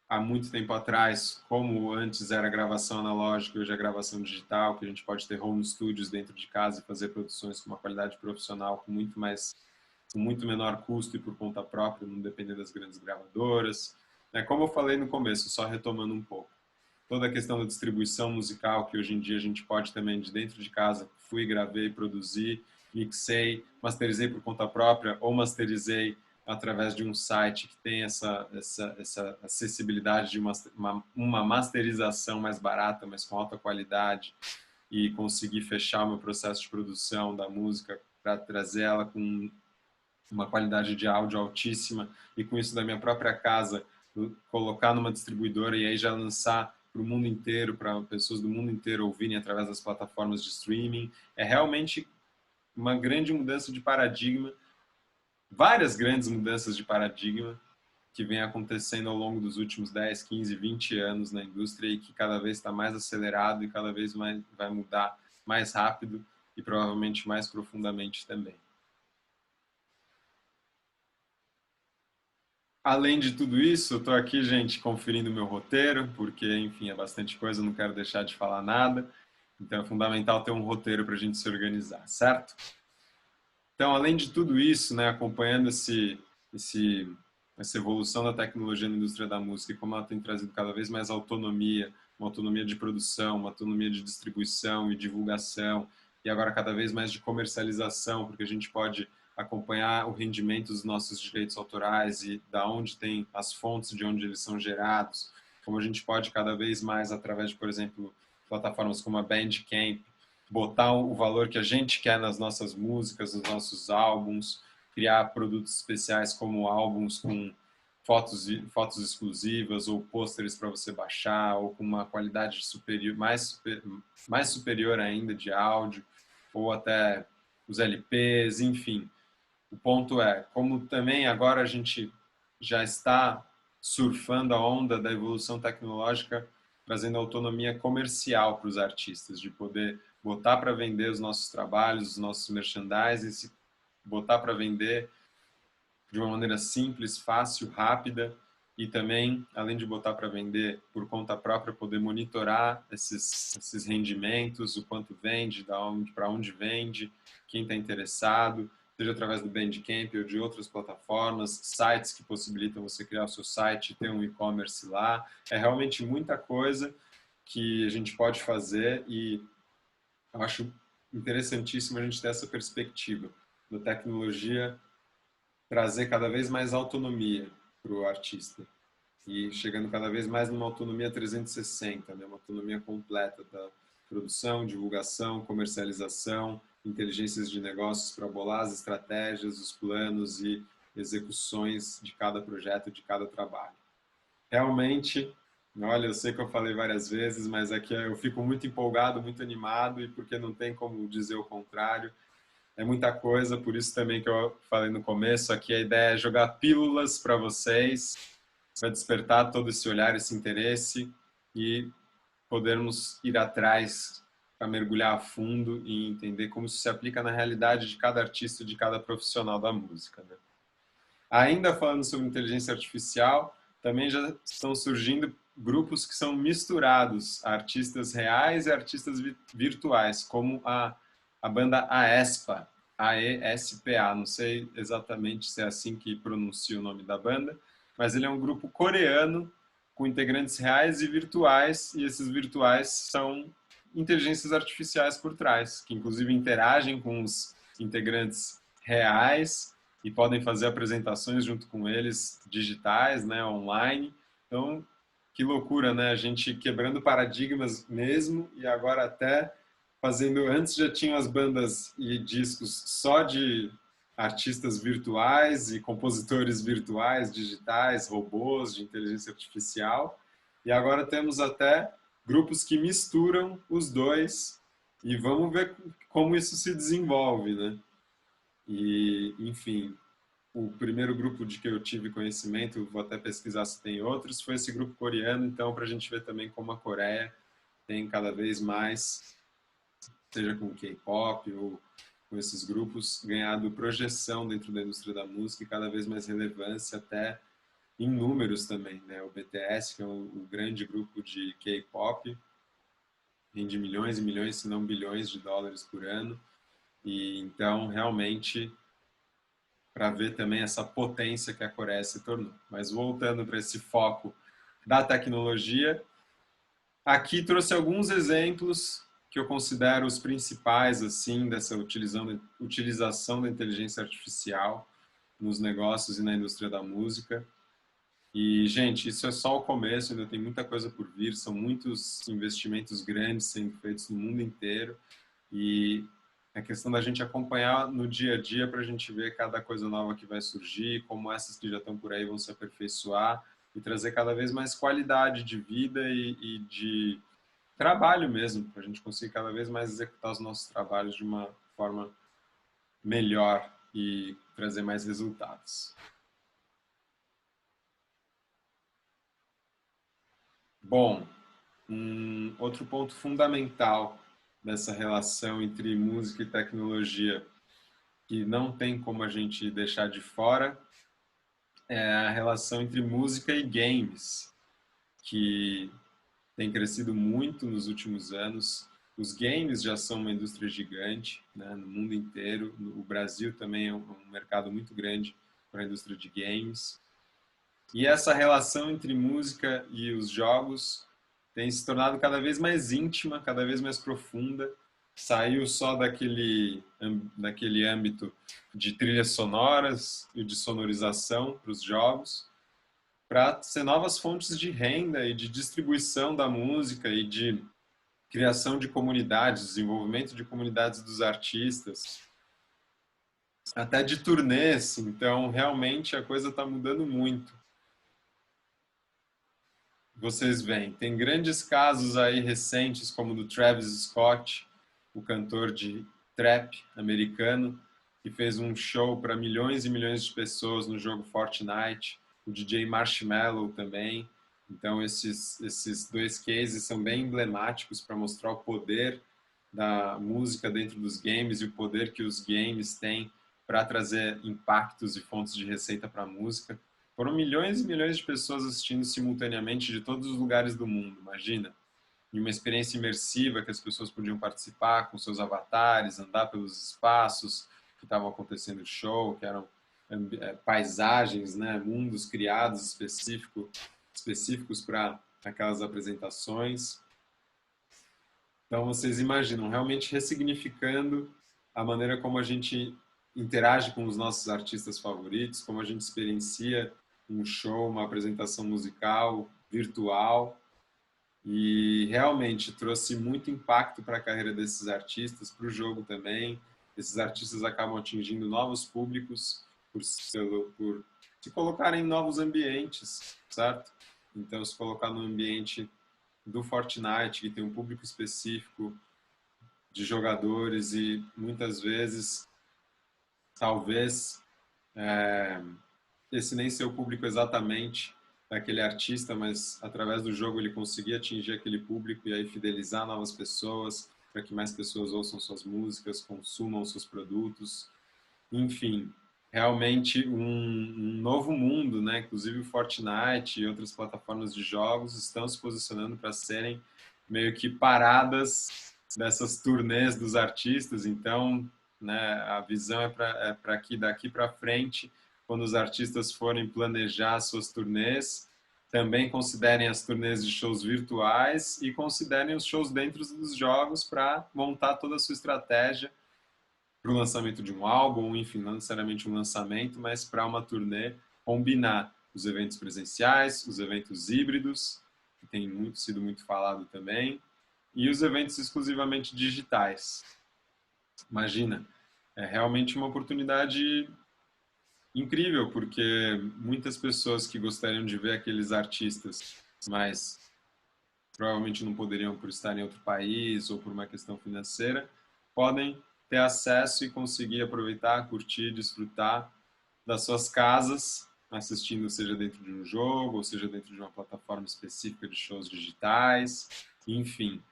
S1: há muito tempo atrás, como antes era gravação analógica, hoje é gravação digital, que a gente pode ter home studios dentro de casa e fazer produções com uma qualidade profissional com muito menor custo e por conta própria, não depender das grandes gravadoras. Como eu falei no começo, só retomando um pouco, toda a questão da distribuição musical, que hoje em dia a gente pode também de dentro de casa, fui, gravei, produzi, mixei, masterizei por conta própria ou masterizei através de um site que tem essa acessibilidade de uma masterização mais barata, mas com alta qualidade, e conseguir fechar o meu processo de produção da música para trazer ela com uma qualidade de áudio altíssima e com isso da minha própria casa colocar numa distribuidora e aí já lançar para o mundo inteiro, para pessoas do mundo inteiro ouvirem através das plataformas de streaming. É realmente uma grande mudança de paradigma, várias grandes mudanças de paradigma que vem acontecendo ao longo dos últimos 10, 15, 20 anos na indústria e que cada vez está mais acelerado e cada vez mais vai mudar mais rápido e provavelmente mais profundamente também. Além de tudo isso, eu estou aqui, gente, conferindo meu roteiro, porque, enfim, é bastante coisa, eu não quero deixar de falar nada. Então, é fundamental ter um roteiro para a gente se organizar, certo? Então, além de tudo isso, né, acompanhando essa evolução da tecnologia na indústria da música e como ela tem trazido cada vez mais autonomia, uma autonomia de produção, uma autonomia de distribuição e divulgação, e agora cada vez mais de comercialização, porque a gente pode acompanhar o rendimento dos nossos direitos autorais e da onde tem as fontes de onde eles são gerados, como a gente pode cada vez mais através de, por exemplo, plataformas como a Bandcamp, botar o valor que a gente quer nas nossas músicas, nos nossos álbuns, criar produtos especiais como álbuns com fotos exclusivas ou pôsteres para você baixar ou com uma qualidade superior, mais superior ainda de áudio ou até os LPs, enfim. O ponto é, como também agora a gente já está surfando a onda da evolução tecnológica, trazendo autonomia comercial para os artistas, de poder botar para vender os nossos trabalhos, os nossos merchandising, botar para vender de uma maneira simples, fácil, rápida e também, além de botar para vender por conta própria, poder monitorar esses rendimentos, o quanto vende, para onde vende, quem está interessado, seja através do Bandcamp ou de outras plataformas, sites que possibilitam você criar o seu site, ter um e-commerce lá. É realmente muita coisa que a gente pode fazer e eu acho interessantíssimo a gente ter essa perspectiva da tecnologia trazer cada vez mais autonomia para o artista e chegando cada vez mais numa autonomia 360, né? Uma autonomia completa da produção, divulgação, comercialização, inteligências de negócios para bolar as estratégias, os planos e execuções de cada projeto, de cada trabalho. Realmente, olha, eu sei que eu falei várias vezes, mas aqui eu fico muito empolgado, muito animado e porque não tem como dizer o contrário. É muita coisa, por isso também que eu falei no começo, aqui a ideia é jogar pílulas para vocês, vai despertar todo esse olhar, esse interesse e podermos ir atrás para mergulhar a fundo e entender como isso se aplica na realidade de cada artista, de cada profissional da música, né? Ainda falando sobre inteligência artificial, também já estão surgindo grupos que são misturados, artistas reais e artistas virtuais, como a banda aespa, AESPA, não sei exatamente se é assim que pronuncia o nome da banda, mas ele é um grupo coreano com integrantes reais e virtuais, e esses virtuais são inteligências artificiais por trás, que inclusive interagem com os integrantes reais e podem fazer apresentações junto com eles digitais, né, online. Então, que loucura, né? A gente quebrando paradigmas mesmo e agora até fazendo... Antes já tinham as bandas e discos só de artistas virtuais e compositores virtuais, digitais, robôs de inteligência artificial. E agora temos até grupos que misturam os dois e vamos ver como isso se desenvolve, né? E, enfim, o primeiro grupo de que eu tive conhecimento, vou até pesquisar se tem outros, foi esse grupo coreano, então para a gente ver também como a Coreia tem cada vez mais, seja com K-pop ou com esses grupos, ganhado projeção dentro da indústria da música e cada vez mais relevância até em números também, né? O BTS, que é o grande grupo de K-pop, rende milhões e milhões, se não bilhões de dólares por ano, e então realmente para ver também essa potência que a Coreia se tornou. Mas voltando para esse foco da tecnologia, aqui trouxe alguns exemplos que eu considero os principais assim dessa utilização da inteligência artificial nos negócios e na indústria da música. E, gente, isso é só o começo, ainda tem muita coisa por vir, são muitos investimentos grandes sendo feitos no mundo inteiro e é questão da gente acompanhar no dia a dia para a gente ver cada coisa nova que vai surgir, como essas que já estão por aí vão se aperfeiçoar e trazer cada vez mais qualidade de vida e de trabalho mesmo, para a gente conseguir cada vez mais executar os nossos trabalhos de uma forma melhor e trazer mais resultados. Bom, outro ponto fundamental dessa relação entre música e tecnologia que não tem como a gente deixar de fora é a relação entre música e games, que tem crescido muito nos últimos anos. Os games já são uma indústria gigante, né, no mundo inteiro. O Brasil também é um mercado muito grande para a indústria de games. E essa relação entre música e os jogos tem se tornado cada vez mais íntima, cada vez mais profunda. Saiu só daquele âmbito de trilhas sonoras e de sonorização para os jogos, para ser novas fontes de renda e de distribuição da música e de criação de comunidades, desenvolvimento de comunidades dos artistas, até de turnês. Então, realmente, a coisa está mudando muito. Vocês veem, tem grandes casos aí recentes, como o do Travis Scott, o cantor de trap americano, que fez um show para milhões e milhões de pessoas no jogo Fortnite, o DJ Marshmello também. Então, esses dois cases são bem emblemáticos para mostrar o poder da música dentro dos games e o poder que os games têm para trazer impactos e fontes de receita para a música. Foram milhões e milhões de pessoas assistindo simultaneamente de todos os lugares do mundo, imagina. Em uma experiência imersiva que as pessoas podiam participar com seus avatares, andar pelos espaços que estavam acontecendo o show, que eram paisagens, né, mundos criados específicos para aquelas apresentações. Então vocês imaginam, realmente ressignificando a maneira como a gente interage com os nossos artistas favoritos, como a gente experiencia um show, uma apresentação musical, virtual, e realmente trouxe muito impacto para a carreira desses artistas, para o jogo também. Esses artistas acabam atingindo novos públicos por se colocarem em novos ambientes, certo? Então, se colocar no ambiente do Fortnite, que tem um público específico de jogadores e muitas vezes, talvez, esse nem seu público exatamente daquele artista, mas através do jogo ele conseguia atingir aquele público e aí fidelizar novas pessoas, para que mais pessoas ouçam suas músicas, consumam seus produtos, enfim, realmente um novo mundo, né? Inclusive o Fortnite e outras plataformas de jogos estão se posicionando para serem meio que paradas dessas turnês dos artistas. Então, né, a visão é para que daqui para frente, quando os artistas forem planejar suas turnês, também considerem as turnês de shows virtuais e considerem os shows dentro dos jogos para montar toda a sua estratégia para o lançamento de um álbum, enfim, não necessariamente um lançamento, mas para uma turnê combinar os eventos presenciais, os eventos híbridos, que tem sido muito falado também, e os eventos exclusivamente digitais. Imagina, é realmente uma oportunidade incrível, porque muitas pessoas que gostariam de ver aqueles artistas, mas provavelmente não poderiam por estar em outro país ou por uma questão financeira, podem ter acesso e conseguir aproveitar, curtir, desfrutar das suas casas, assistindo seja dentro de um jogo, ou seja dentro de uma plataforma específica de shows digitais, enfim.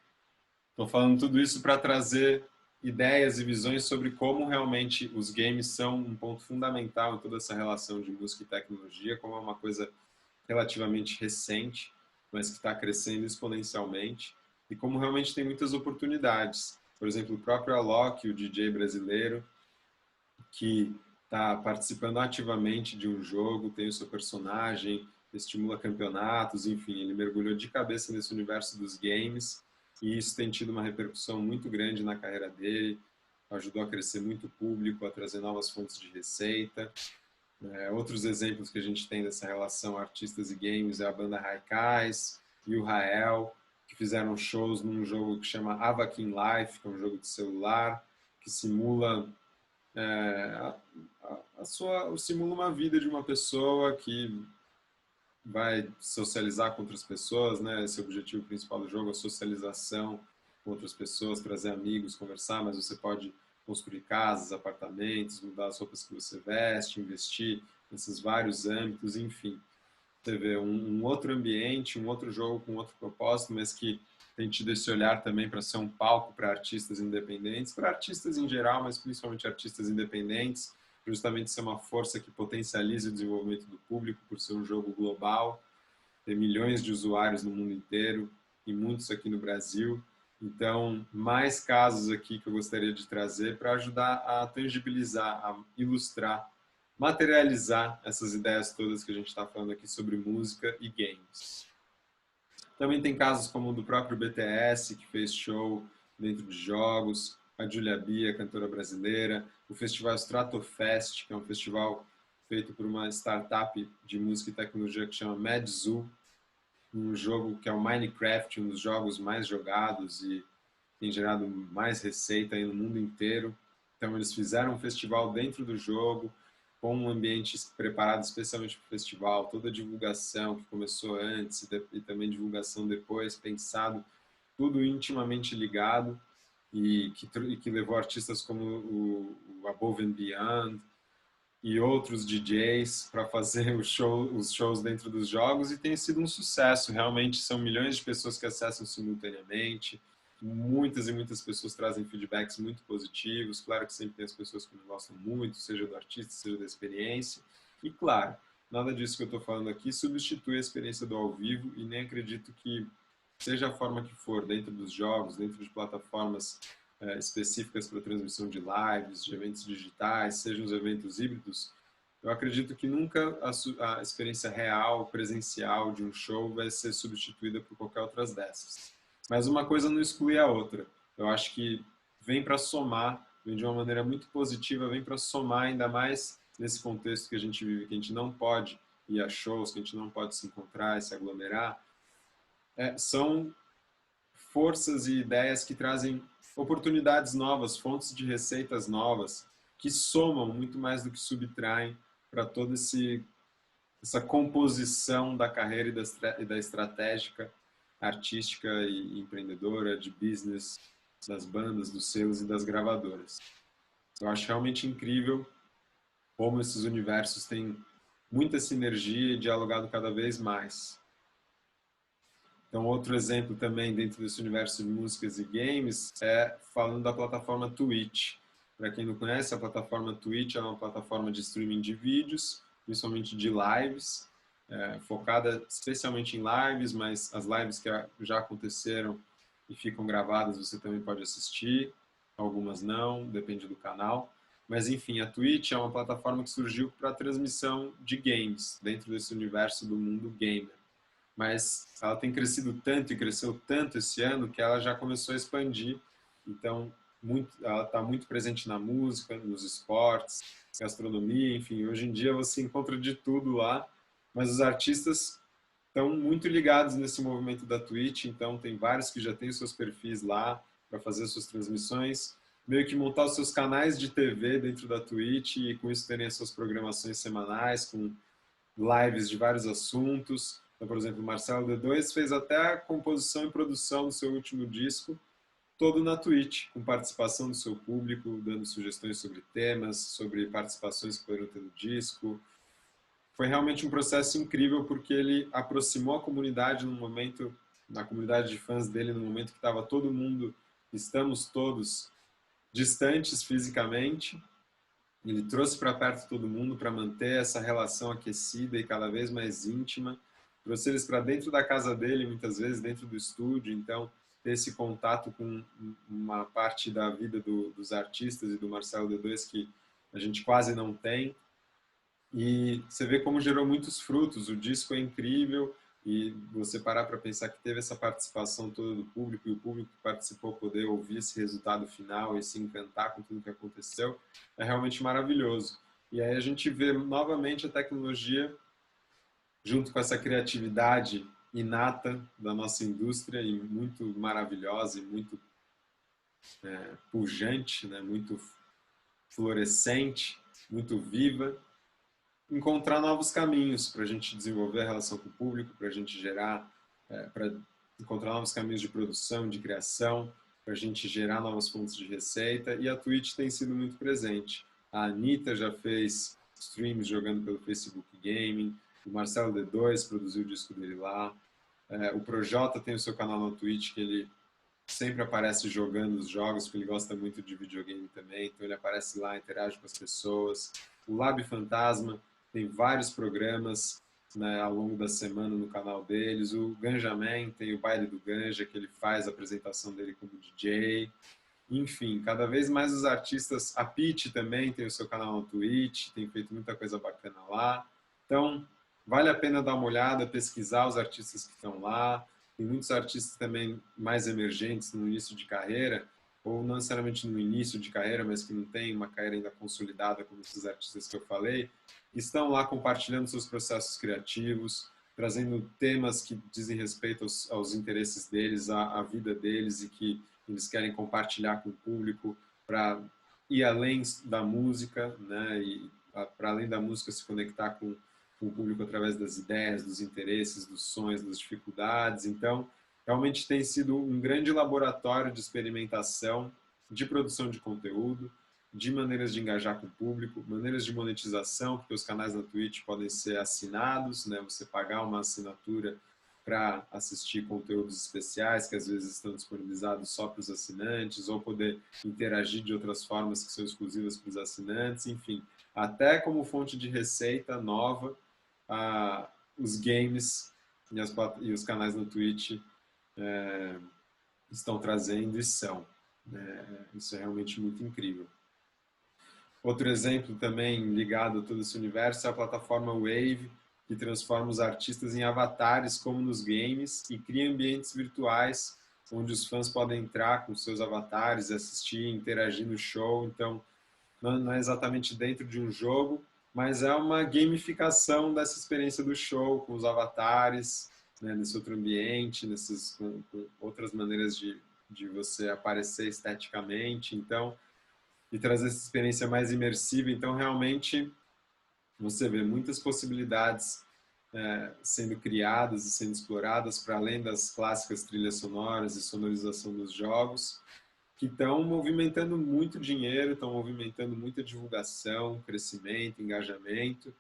S1: Estou falando tudo isso para trazer ideias e visões sobre como realmente os games são um ponto fundamental em toda essa relação de música e tecnologia, como é uma coisa relativamente recente, mas que está crescendo exponencialmente, e como realmente tem muitas oportunidades. Por exemplo, o próprio Alok, o DJ brasileiro, que está participando ativamente de um jogo, tem o seu personagem, estimula campeonatos, enfim, ele mergulhou de cabeça nesse universo dos games e isso tem tido uma repercussão muito grande na carreira dele, ajudou a crescer muito o público, a trazer novas fontes de receita. Outros exemplos que a gente tem dessa relação artistas e games é a banda Haikais e o Rael, que fizeram shows num jogo que chama Avakin Life, que é um jogo de celular, que simula simula uma vida de uma pessoa que vai socializar com outras pessoas, né? Esse é o objetivo principal do jogo, a socialização com outras pessoas, trazer amigos, conversar, mas você pode construir casas, apartamentos, mudar as roupas que você veste, investir nesses vários âmbitos, enfim. Você vê um outro ambiente, um outro jogo com outro propósito, mas que tem tido esse olhar também para ser um palco para artistas independentes, para artistas em geral, mas principalmente artistas independentes, justamente ser uma força que potencialize o desenvolvimento do público por ser um jogo global, ter milhões de usuários no mundo inteiro e muitos aqui no Brasil. Então, mais casos aqui que eu gostaria de trazer para ajudar a tangibilizar, a ilustrar, materializar essas ideias todas que a gente está falando aqui sobre música e games. Também tem casos como o do próprio BTS, que fez show dentro de jogos, a Julia Bia, cantora brasileira, o festival Stratofest, que é um festival feito por uma startup de música e tecnologia que chama MadZoo, um jogo que é o Minecraft, um dos jogos mais jogados e tem gerado mais receita aí no mundo inteiro. Então eles fizeram um festival dentro do jogo, com um ambiente preparado especialmente para o festival, toda a divulgação que começou antes e também divulgação depois, pensado, tudo intimamente ligado e que levou artistas como o Above and Beyond e outros DJs para fazer os shows dentro dos jogos e tem sido um sucesso. Realmente são milhões de pessoas que acessam simultaneamente. Muitas e muitas pessoas trazem feedbacks muito positivos. Claro que sempre tem as pessoas que não gostam muito, seja do artista, seja da experiência. E claro, nada disso que eu estou falando aqui substitui a experiência do ao vivo e nem acredito que, seja a forma que for, dentro dos jogos, dentro de plataformas específicas para transmissão de lives, de eventos digitais, sejam os eventos híbridos, eu acredito que nunca a experiência real, presencial de um show vai ser substituída por qualquer outra dessas. Mas uma coisa não exclui a outra. Eu acho que vem para somar, vem de uma maneira muito positiva, vem para somar ainda mais nesse contexto que a gente vive, que a gente não pode ir a shows, que a gente não pode se encontrar e se aglomerar. São forças e ideias que trazem oportunidades novas, fontes de receitas novas, que somam muito mais do que subtraem para toda essa composição da carreira e da estratégica artística e empreendedora, de business, das bandas, dos selos e das gravadoras. Eu acho realmente incrível como esses universos têm muita sinergia e dialogado cada vez mais. Então, outro exemplo também dentro desse universo de músicas e games é falando da plataforma Twitch. Para quem não conhece, a plataforma Twitch é uma plataforma de streaming de vídeos, principalmente de lives, focada especialmente em lives, mas as lives que já aconteceram e ficam gravadas você também pode assistir, algumas não, depende do canal. Mas enfim, a Twitch é uma plataforma que surgiu para transmissão de games, dentro desse universo do mundo gamer. Mas ela tem crescido tanto e cresceu tanto esse ano que ela já começou a expandir. Então, ela está muito presente na música, nos esportes, gastronomia, enfim. Hoje em dia você encontra de tudo lá, mas os artistas estão muito ligados nesse movimento da Twitch, então tem vários que já têm os seus perfis lá para fazer suas transmissões, meio que montar os seus canais de TV dentro da Twitch e com isso terem as suas programações semanais, com lives de vários assuntos. Então, por exemplo, o Marcelo D2 fez até a composição e produção do seu último disco, todo na Twitch, com participação do seu público, dando sugestões sobre temas, sobre participações que poderiam ter no disco. Foi realmente um processo incrível, porque ele aproximou a comunidade no momento, na comunidade de fãs dele, no momento que estava todo mundo, estamos todos distantes fisicamente. Ele trouxe para perto todo mundo para manter essa relação aquecida e cada vez mais íntima. Trouxe eles para dentro da casa dele, muitas vezes dentro do estúdio, então ter esse contato com uma parte da vida dos artistas e do Marcelo D2 que a gente quase não tem. E você vê como gerou muitos frutos, o disco é incrível e você parar para pensar que teve essa participação toda do público e o público que participou poder ouvir esse resultado final e se encantar com tudo que aconteceu, é realmente maravilhoso. E aí a gente vê novamente a tecnologia junto com essa criatividade inata da nossa indústria e muito maravilhosa e muito pujante, né? Muito fluorescente, muito viva, encontrar novos caminhos para a gente desenvolver a relação com o público, para a gente gerar, para encontrar novos caminhos de produção, de criação, para a gente gerar novas fontes de receita, e a Twitch tem sido muito presente. A Anitta já fez streams jogando pelo Facebook Gaming, o Marcelo D2 produziu o disco dele lá, o Projota tem o seu canal no Twitch, que ele sempre aparece jogando os jogos, porque ele gosta muito de videogame também, então ele aparece lá, interage com as pessoas. O Lab Fantasma tem vários programas, né, ao longo da semana no canal deles. O Ganja Man tem o Baile do Ganja, que ele faz a apresentação dele como DJ. Enfim, cada vez mais os artistas... A Pitty também tem o seu canal no Twitch, tem feito muita coisa bacana lá. Então, vale a pena dar uma olhada, pesquisar os artistas que estão lá. Tem muitos artistas também mais emergentes no início de carreira, ou não necessariamente no início de carreira, mas que não tem uma carreira ainda consolidada, como esses artistas que eu falei, estão lá compartilhando seus processos criativos, trazendo temas que dizem respeito aos interesses deles, à vida deles e que eles querem compartilhar com o público para ir além da música, né, e para além da música se conectar com o público através das ideias, dos interesses, dos sonhos, das dificuldades. Então, realmente tem sido um grande laboratório de experimentação, de produção de conteúdo, de maneiras de engajar com o público, maneiras de monetização, porque os canais na Twitch podem ser assinados, né? Você pagar uma assinatura para assistir conteúdos especiais que às vezes estão disponibilizados só para os assinantes, ou poder interagir de outras formas que são exclusivas para os assinantes, enfim. Até como fonte de receita nova, os games e os canais no Twitch estão trazendo e são. Isso é realmente muito incrível. Outro exemplo também ligado a todo esse universo é a plataforma Wave, que transforma os artistas em avatares como nos games e cria ambientes virtuais onde os fãs podem entrar com seus avatares, assistir, interagir no show. Então, não é exatamente dentro de um jogo, mas é uma gamificação dessa experiência do show, com os avatares, né, nesse outro ambiente, com outras maneiras de você aparecer esteticamente, então, e trazer essa experiência mais imersiva. Então, realmente, você vê muitas possibilidades sendo criadas e sendo exploradas para além das clássicas trilhas sonoras e sonorização dos jogos, que estão movimentando muito dinheiro, estão movimentando muita divulgação, crescimento, engajamento,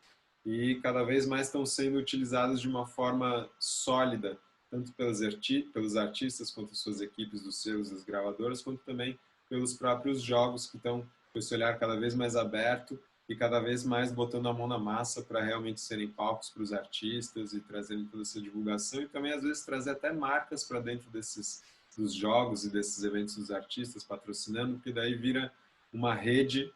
S1: e cada vez mais estão sendo utilizadas de uma forma sólida, tanto pelos artistas quanto suas equipes dos selos, das gravadoras, quanto também pelos próprios jogos que estão com esse olhar cada vez mais aberto e cada vez mais botando a mão na massa para realmente serem palcos para os artistas e trazendo toda essa divulgação e também às vezes trazer até marcas para dentro dos jogos e desses eventos dos artistas patrocinando, porque daí vira uma rede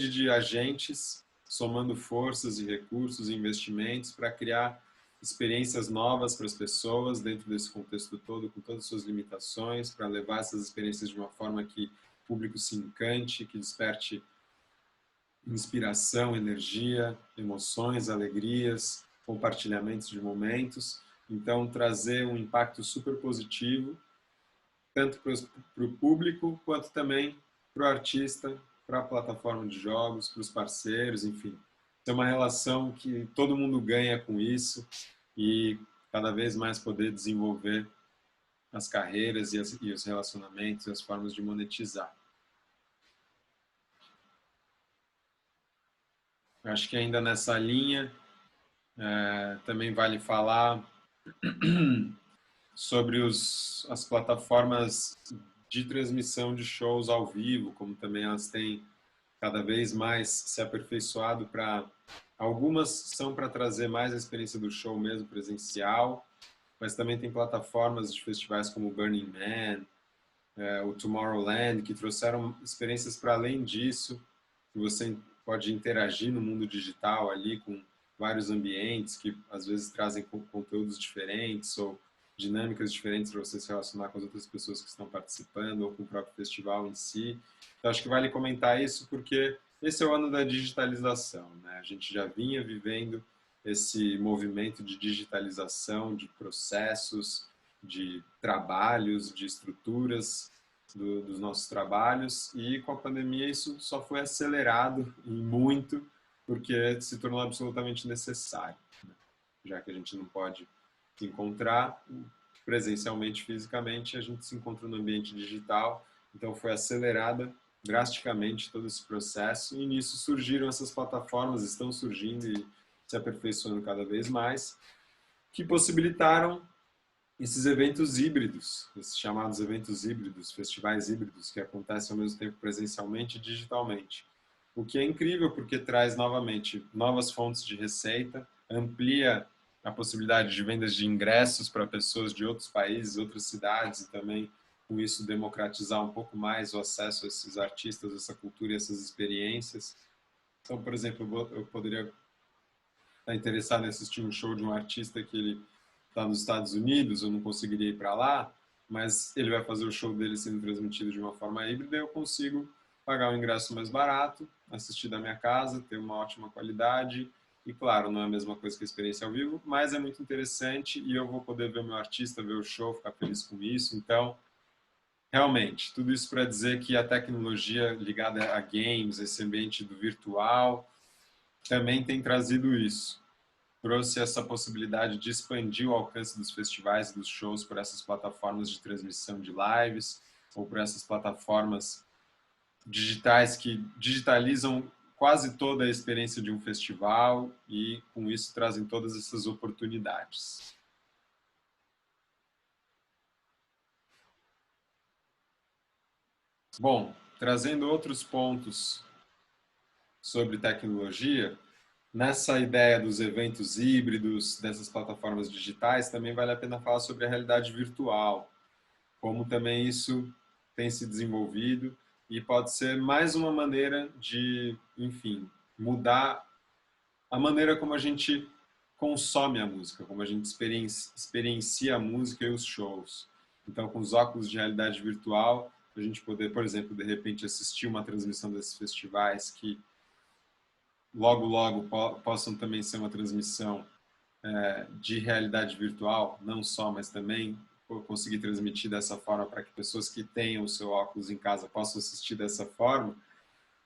S1: de agentes somando forças e recursos e investimentos para criar experiências novas para as pessoas dentro desse contexto todo, com todas as suas limitações, para levar essas experiências de uma forma que o público se encante, que desperte inspiração, energia, emoções, alegrias, compartilhamentos de momentos. Então, trazer um impacto super positivo, tanto para o público, quanto também para o artista, para a plataforma de jogos, para os parceiros, enfim. É uma relação que todo mundo ganha com isso e cada vez mais poder desenvolver as carreiras e os relacionamentos e as formas de monetizar. Acho que ainda nessa linha, também vale falar sobre as plataformas de transmissão de shows ao vivo, como também elas têm cada vez mais se aperfeiçoado para... Algumas são para trazer mais a experiência do show mesmo presencial, mas também tem plataformas de festivais como o Burning Man, o Tomorrowland, que trouxeram experiências para além disso, que você pode interagir no mundo digital ali com vários ambientes que às vezes trazem conteúdos diferentes ou dinâmicas diferentes para você se relacionar com as outras pessoas que estão participando ou com o próprio festival em si. Então, acho que vale comentar isso porque esse é o ano da digitalização, né? A gente já vinha vivendo esse movimento de digitalização de processos, de trabalhos, de estruturas dos nossos trabalhos e com a pandemia isso só foi acelerado e muito porque se tornou absolutamente necessário, né? Já que a gente não pode se encontrar presencialmente, fisicamente, a gente se encontra no ambiente digital, então foi acelerada drasticamente todo esse processo e nisso surgiram essas plataformas, estão surgindo e se aperfeiçoando cada vez mais, que possibilitaram esses eventos híbridos, esses chamados eventos híbridos, festivais híbridos, que acontecem ao mesmo tempo presencialmente e digitalmente. O que é incrível porque traz novamente novas fontes de receita, amplia a possibilidade de vendas de ingressos para pessoas de outros países, outras cidades e também com isso democratizar um pouco mais o acesso a esses artistas, essa cultura e essas experiências. Então, por exemplo, eu poderia estar interessado em assistir um show de um artista que ele está nos Estados Unidos, eu não conseguiria ir para lá, mas ele vai fazer o show dele sendo transmitido de uma forma híbrida, eu consigo pagar um ingresso mais barato, assistir da minha casa, ter uma ótima qualidade e, claro, não é a mesma coisa que a experiência ao vivo, mas é muito interessante e eu vou poder ver o meu artista, ver o show, ficar feliz com isso. Então, realmente, tudo isso para dizer que a tecnologia ligada a games, esse ambiente do virtual, também tem trazido isso. Trouxe essa possibilidade de expandir o alcance dos festivais e dos shows por essas plataformas de transmissão de lives ou por essas plataformas digitais que digitalizam quase toda a experiência de um festival e, com isso, trazem todas essas oportunidades. Bom, trazendo outros pontos sobre tecnologia, nessa ideia dos eventos híbridos, dessas plataformas digitais, também vale a pena falar sobre a realidade virtual, como também isso tem se desenvolvido e pode ser mais uma maneira de, enfim, mudar a maneira como a gente consome a música, como a gente experiencia a música e os shows. Então, com os óculos de realidade virtual, a gente poder, por exemplo, de repente assistir uma transmissão desses festivais que logo possam também ser uma transmissão de realidade virtual, não só, mas também conseguir transmitir dessa forma para que pessoas que tenham o seu óculos em casa possam assistir dessa forma,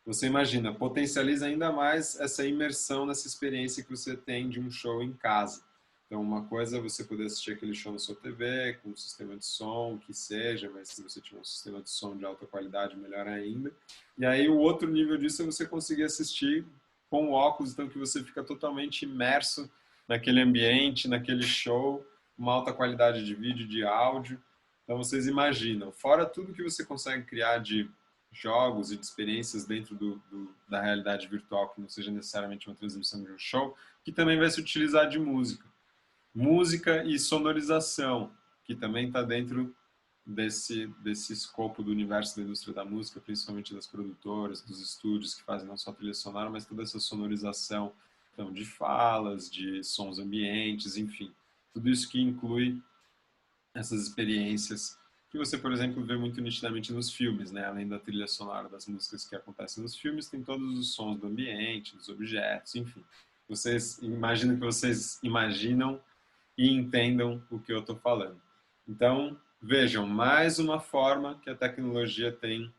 S1: você imagina, potencializa ainda mais essa imersão nessa experiência que você tem de um show em casa. Então, uma coisa é você poder assistir aquele show na sua TV, com um sistema de som, que seja, mas se você tiver um sistema de som de alta qualidade, melhor ainda. E aí, o outro nível disso é você conseguir assistir com o óculos, então que você fica totalmente imerso naquele ambiente, naquele show, uma alta qualidade de vídeo, de áudio. Então vocês imaginam, fora tudo que você consegue criar de jogos e de experiências dentro da realidade virtual, que não seja necessariamente uma transmissão de um show, que também vai se utilizar de música. Música e sonorização, que também está dentro desse escopo do universo da indústria da música, principalmente das produtoras, dos estúdios que fazem não só trilha sonora, mas toda essa sonorização, então, de falas, de sons ambientes, enfim. Tudo isso que inclui essas experiências que você, por exemplo, vê muito nitidamente nos filmes, né? Além da trilha sonora das músicas que acontecem nos filmes, tem todos os sons do ambiente, dos objetos, enfim. Vocês imaginam que vocês imaginam e entendam o que eu estou falando. Então, vejam, mais uma forma que a tecnologia tem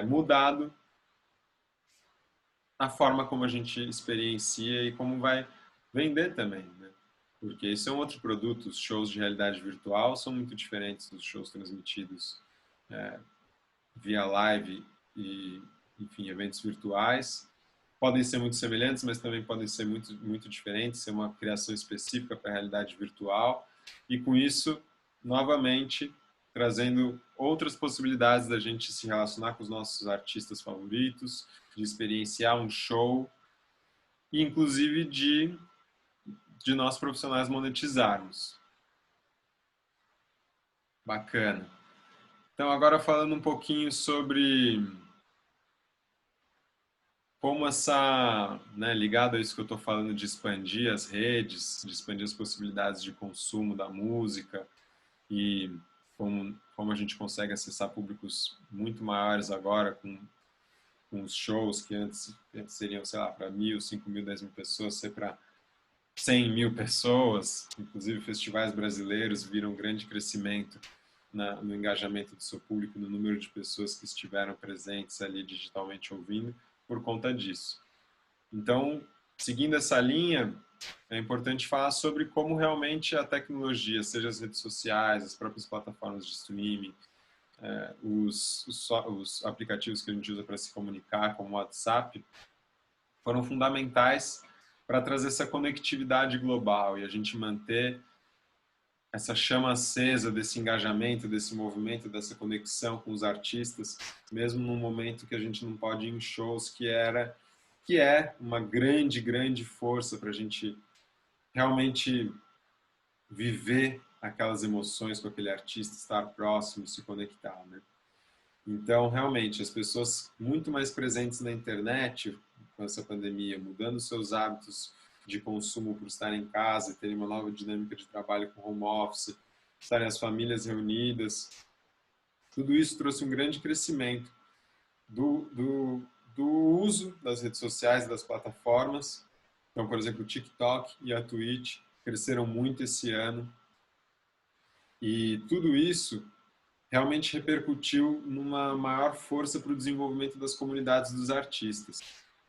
S1: mudado a forma como a gente experiencia e como vai vender também, né? Porque esse é um outro produto, os shows de realidade virtual são muito diferentes dos shows transmitidos via live e, enfim, eventos virtuais. Podem ser muito semelhantes, mas também podem ser muito, muito diferentes, ser uma criação específica para a realidade virtual. E com isso, novamente, trazendo outras possibilidades da gente se relacionar com os nossos artistas favoritos, de experienciar um show e, inclusive, de nós profissionais monetizarmos. Bacana. Então, agora falando um pouquinho sobre como ligado a isso que eu estou falando de expandir as redes, de expandir as possibilidades de consumo da música e como a gente consegue acessar públicos muito maiores agora com os shows que antes seriam, sei lá, para 1.000, 5.000, 10.000 pessoas, ser para 100.000 pessoas, inclusive festivais brasileiros viram um grande crescimento no engajamento do seu público, no número de pessoas que estiveram presentes ali digitalmente ouvindo, por conta disso. Então, seguindo essa linha, é importante falar sobre como realmente a tecnologia, seja as redes sociais, as próprias plataformas de streaming, os aplicativos que a gente usa para se comunicar, como o WhatsApp, foram fundamentais para trazer essa conectividade global e a gente manter essa chama acesa desse engajamento, desse movimento, dessa conexão com os artistas, mesmo num momento que a gente não pode ir em shows, que é uma grande, grande força para a gente realmente viver aquelas emoções com aquele artista, estar próximo, se conectar, né? Então, realmente, as pessoas muito mais presentes na internet com essa pandemia, mudando seus hábitos de consumo por estar em casa e terem uma nova dinâmica de trabalho com home office, estarem as famílias reunidas, tudo isso trouxe um grande crescimento do uso das redes sociais, das plataformas. Então, por exemplo, o TikTok e a Twitch cresceram muito esse ano. E tudo isso realmente repercutiu numa maior força para o desenvolvimento das comunidades dos artistas.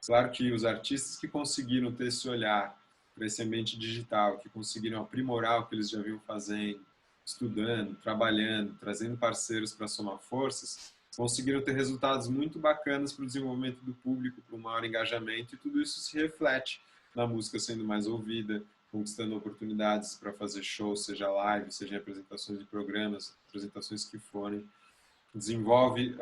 S1: Claro que os artistas que conseguiram ter esse olhar para esse ambiente digital, que conseguiram aprimorar o que eles já vinham fazendo, estudando, trabalhando, trazendo parceiros para somar forças, conseguiram ter resultados muito bacanas para o desenvolvimento do público, para um maior engajamento, e tudo isso se reflete na música sendo mais ouvida, conquistando oportunidades para fazer shows, seja live, seja apresentações de programas, apresentações que forem, desenvolve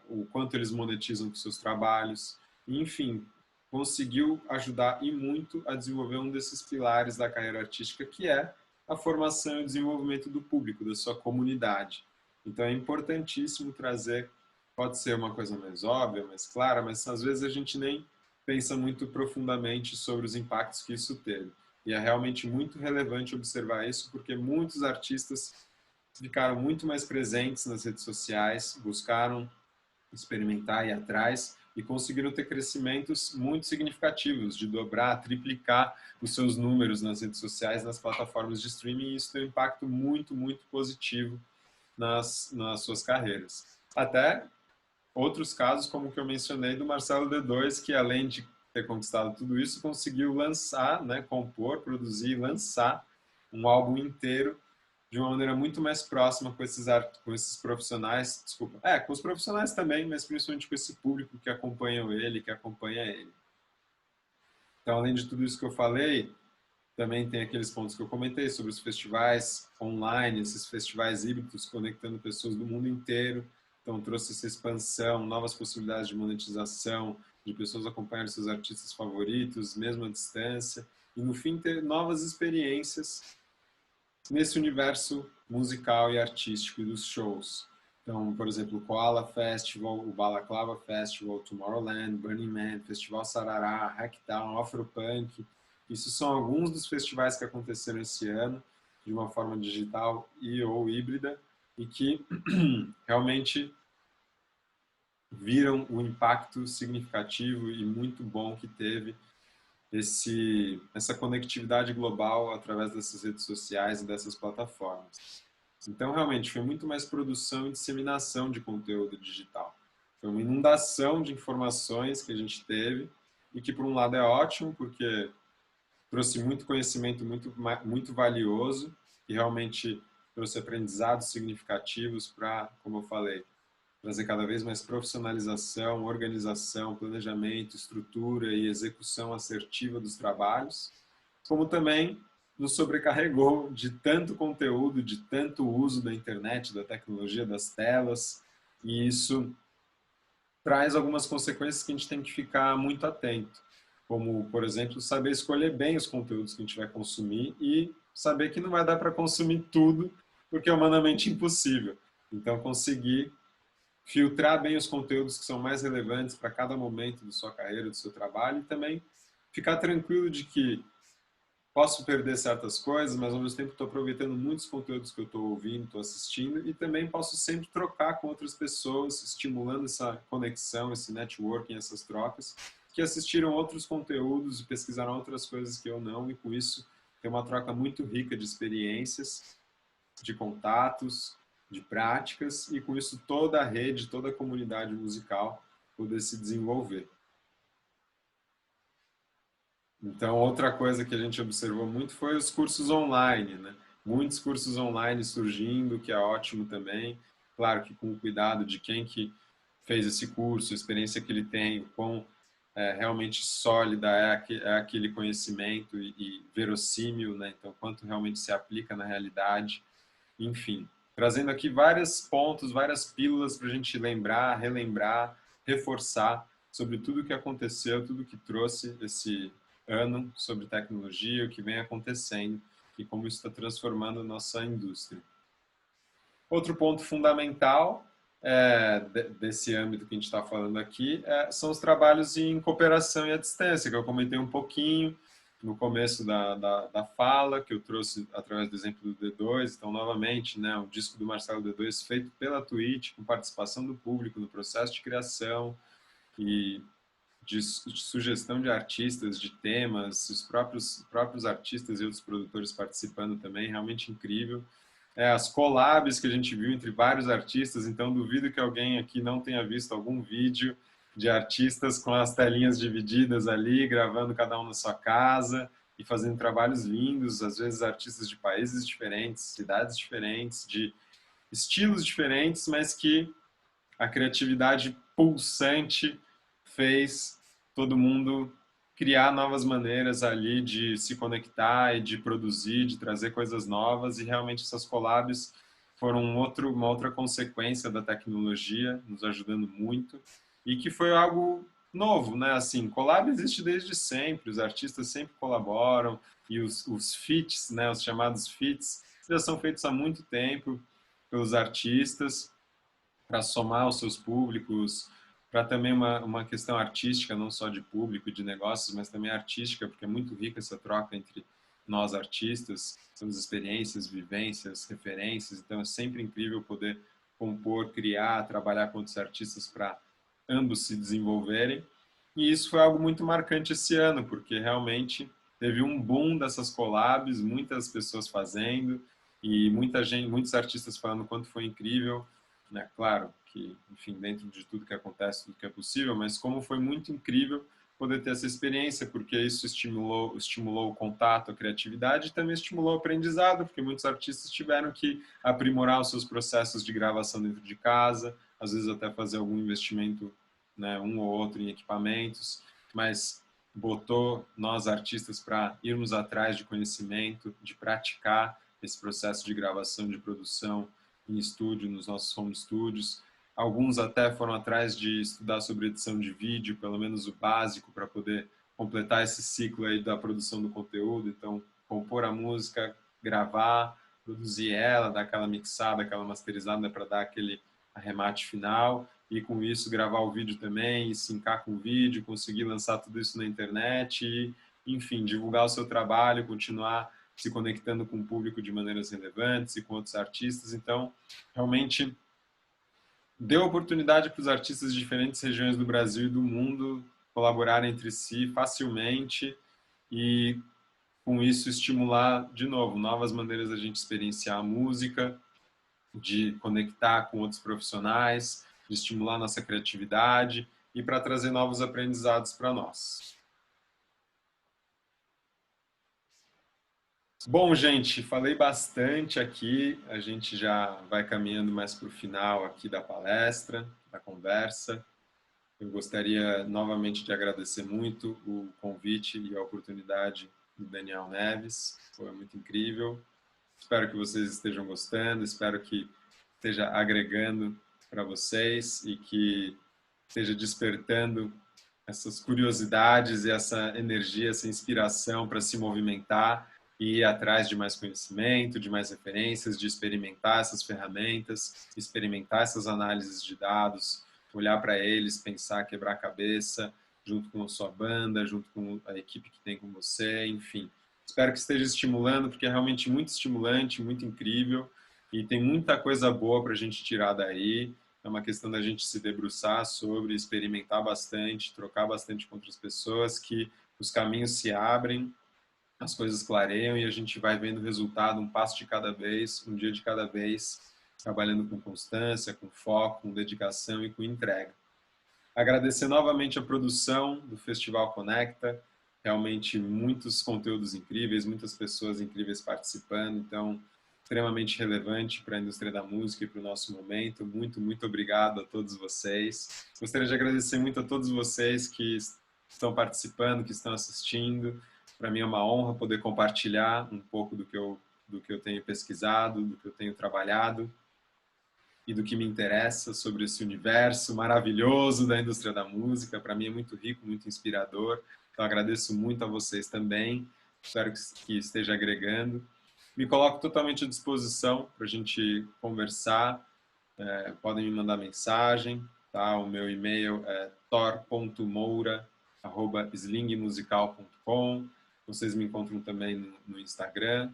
S1: o quanto eles monetizam com seus trabalhos, enfim, conseguiu ajudar e muito a desenvolver um desses pilares da carreira artística, que é a formação e o desenvolvimento do público, da sua comunidade. Então é importantíssimo trazer, pode ser uma coisa mais óbvia, mais clara, mas às vezes a gente nem pensa muito profundamente sobre os impactos que isso teve. E é realmente muito relevante observar isso, porque muitos artistas ficaram muito mais presentes nas redes sociais, buscaram experimentar e ir atrás e conseguiram ter crescimentos muito significativos, de dobrar, triplicar os seus números nas redes sociais, nas plataformas de streaming, e isso tem um impacto muito, muito positivo nas suas carreiras. Até outros casos, como o que eu mencionei do Marcelo D2, que além de ter conquistado tudo isso, conseguiu lançar, né, compor, produzir e lançar um álbum inteiro de uma maneira muito mais próxima com esses profissionais, desculpa, com os profissionais também, mas principalmente com esse público que acompanha ele, que acompanha ele. Então, além de tudo isso que eu falei, também tem aqueles pontos que eu comentei sobre os festivais online, esses festivais híbridos conectando pessoas do mundo inteiro. Então, trouxe essa expansão, novas possibilidades de monetização, de pessoas acompanharem seus artistas favoritos, mesmo à distância. E, no fim, ter novas experiências nesse universo musical e artístico e dos shows. Então, por exemplo, o Koala Festival, o Balaclava Festival, Tomorrowland, Burning Man, Festival Sarará, Hacktown, Afropunk. Isso são alguns dos festivais que aconteceram esse ano, de uma forma digital e ou híbrida, e que realmente viram o impacto significativo e muito bom que teve essa conectividade global através dessas redes sociais e dessas plataformas. Então, realmente, foi muito mais produção e disseminação de conteúdo digital. Foi uma inundação de informações que a gente teve e que, por um lado, é ótimo, porque trouxe muito conhecimento muito valioso e realmente trouxe aprendizados significativos para, como eu falei, trazer cada vez mais profissionalização, organização, planejamento, estrutura e execução assertiva dos trabalhos, como também nos sobrecarregou de tanto conteúdo, de tanto uso da internet, da tecnologia, das telas, e isso traz algumas consequências que a gente tem que ficar muito atento, como, por exemplo, saber escolher bem os conteúdos que a gente vai consumir e saber que não vai dar para consumir tudo, porque é humanamente impossível. Então, conseguir filtrar bem os conteúdos que são mais relevantes para cada momento da sua carreira, do seu trabalho, e também ficar tranquilo de que posso perder certas coisas, mas ao mesmo tempo estou aproveitando muitos conteúdos que eu estou ouvindo, estou assistindo, e também posso sempre trocar com outras pessoas, estimulando essa conexão, esse networking, essas trocas, que assistiram outros conteúdos e pesquisaram outras coisas que eu não, e com isso tem uma troca muito rica de experiências, de contatos, de práticas, e com isso toda a rede, toda a comunidade musical poder se desenvolver. Então, outra coisa que a gente observou muito foi os cursos online, né? Muitos cursos online surgindo, que é ótimo também. Claro que com o cuidado de quem que fez esse curso, a experiência que ele tem, quão realmente sólida é aquele conhecimento e verossímil, né? Então, quanto realmente se aplica na realidade. Enfim, trazendo aqui vários pontos, várias pílulas para a gente lembrar, relembrar, reforçar sobre tudo o que aconteceu, tudo que trouxe esse ano sobre tecnologia, o que vem acontecendo e como isso está transformando a nossa indústria. Outro ponto fundamental desse âmbito que a gente está falando aqui são os trabalhos em cooperação e à distância, que eu comentei um pouquinho no começo da fala, que eu trouxe através do exemplo do D2. Então, novamente, né, o disco do Marcelo D2 feito pela Twitch, com participação do público no processo de criação e de sugestão de artistas, de temas, os próprios artistas e outros produtores participando também, realmente incrível. As collabs que a gente viu entre vários artistas, então duvido que alguém aqui não tenha visto algum vídeo de artistas com as telinhas divididas ali, gravando cada um na sua casa e fazendo trabalhos lindos, às vezes artistas de países diferentes, cidades diferentes, de estilos diferentes, mas que a criatividade pulsante fez todo mundo criar novas maneiras ali de se conectar e de produzir, de trazer coisas novas, e realmente essas collabs foram uma outra consequência da tecnologia, nos ajudando muito, e que foi algo novo, né? Assim, collab existe desde sempre, os artistas sempre colaboram, e os feats, né, os chamados feats, já são feitos há muito tempo pelos artistas, para somar os seus públicos, para também uma questão artística, não só de público e de negócios, mas também artística, porque é muito rica essa troca entre nós artistas, temos experiências, vivências, referências, então é sempre incrível poder compor, criar, trabalhar com outros artistas para ambos se desenvolverem. E isso foi algo muito marcante esse ano, porque realmente teve um boom dessas collabs, muitas pessoas fazendo e muita gente, muitos artistas falando o quanto foi incrível, né? Claro que, enfim, dentro de tudo que acontece, tudo que é possível, mas como foi muito incrível poder ter essa experiência, porque isso estimulou o contato, a criatividade e também estimulou o aprendizado, porque muitos artistas tiveram que aprimorar os seus processos de gravação dentro de casa, às vezes até fazer algum investimento, né, um ou outro em equipamentos, mas botou nós artistas para irmos atrás de conhecimento, de praticar esse processo de gravação, de produção em estúdio, nos nossos home studios. Alguns até foram atrás de estudar sobre edição de vídeo, pelo menos o básico, para poder completar esse ciclo aí da produção do conteúdo. Então, compor a música, gravar, produzir ela, dar aquela mixada, aquela masterizada para dar aquele arremate final e com isso gravar o vídeo também, e sincar com o vídeo, conseguir lançar tudo isso na internet e, enfim, divulgar o seu trabalho, continuar se conectando com o público de maneiras relevantes e com outros artistas. Então, realmente deu oportunidade para os artistas de diferentes regiões do Brasil e do mundo colaborarem entre si facilmente e, com isso, estimular, de novo, novas maneiras da gente experienciar a música, de conectar com outros profissionais, de estimular nossa criatividade e para trazer novos aprendizados para nós. Bom, gente, falei bastante aqui, a gente já vai caminhando mais para o final aqui da palestra, da conversa. Eu gostaria novamente de agradecer muito o convite e a oportunidade do Daniel Neves, foi muito incrível. Espero que vocês estejam gostando, espero que esteja agregando para vocês e que esteja despertando essas curiosidades e essa energia, essa inspiração para se movimentar e ir atrás de mais conhecimento, de mais referências, de experimentar essas ferramentas, experimentar essas análises de dados, olhar para eles, pensar, quebrar a cabeça, junto com a sua banda, junto com a equipe que tem com você, enfim. Espero que esteja estimulando, porque é realmente muito estimulante, muito incrível e tem muita coisa boa para a gente tirar daí. É uma questão da gente se debruçar sobre, experimentar bastante, trocar bastante com outras pessoas, que os caminhos se abrem, as coisas clareiam e a gente vai vendo o resultado um passo de cada vez, um dia de cada vez, trabalhando com constância, com foco, com dedicação e com entrega. Agradecer novamente a produção do Festival Conecta, realmente muitos conteúdos incríveis, muitas pessoas incríveis participando, então extremamente relevante para a indústria da música e para o nosso momento. Muito, muito obrigado a todos vocês. Gostaria de agradecer muito a todos vocês que estão participando, que estão assistindo. Para mim é uma honra poder compartilhar um pouco do que eu tenho pesquisado, do que eu tenho trabalhado e do que me interessa sobre esse universo maravilhoso da indústria da música. Para mim é muito rico, muito inspirador. Então agradeço muito a vocês também. Espero que esteja agregando. Me coloco totalmente à disposição para a gente conversar. Podem me mandar mensagem. Tá? O meu e-mail é tor.moura@slingmusical.com. Vocês me encontram também no Instagram,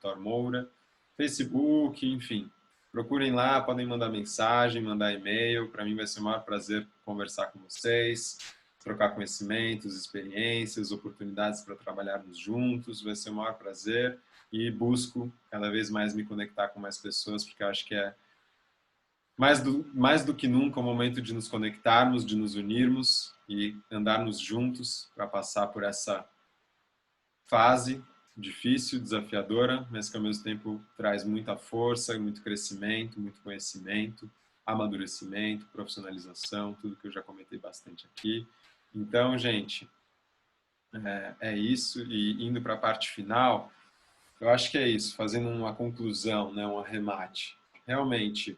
S1: @_tormoura. Facebook, enfim. Procurem lá, podem mandar mensagem, mandar e-mail. Para mim vai ser o maior prazer conversar com vocês, trocar conhecimentos, experiências, oportunidades para trabalharmos juntos. Vai ser o maior prazer e busco cada vez mais me conectar com mais pessoas, porque eu acho que é mais do que nunca o momento de nos conectarmos, de nos unirmos e andarmos juntos para passar por essa fase difícil, desafiadora, mas que ao mesmo tempo traz muita força, muito crescimento, muito conhecimento, amadurecimento, profissionalização, tudo que eu já comentei bastante aqui. Então, gente, é isso. E indo para a parte final, eu acho que é isso, fazendo uma conclusão, né, um arremate. Realmente,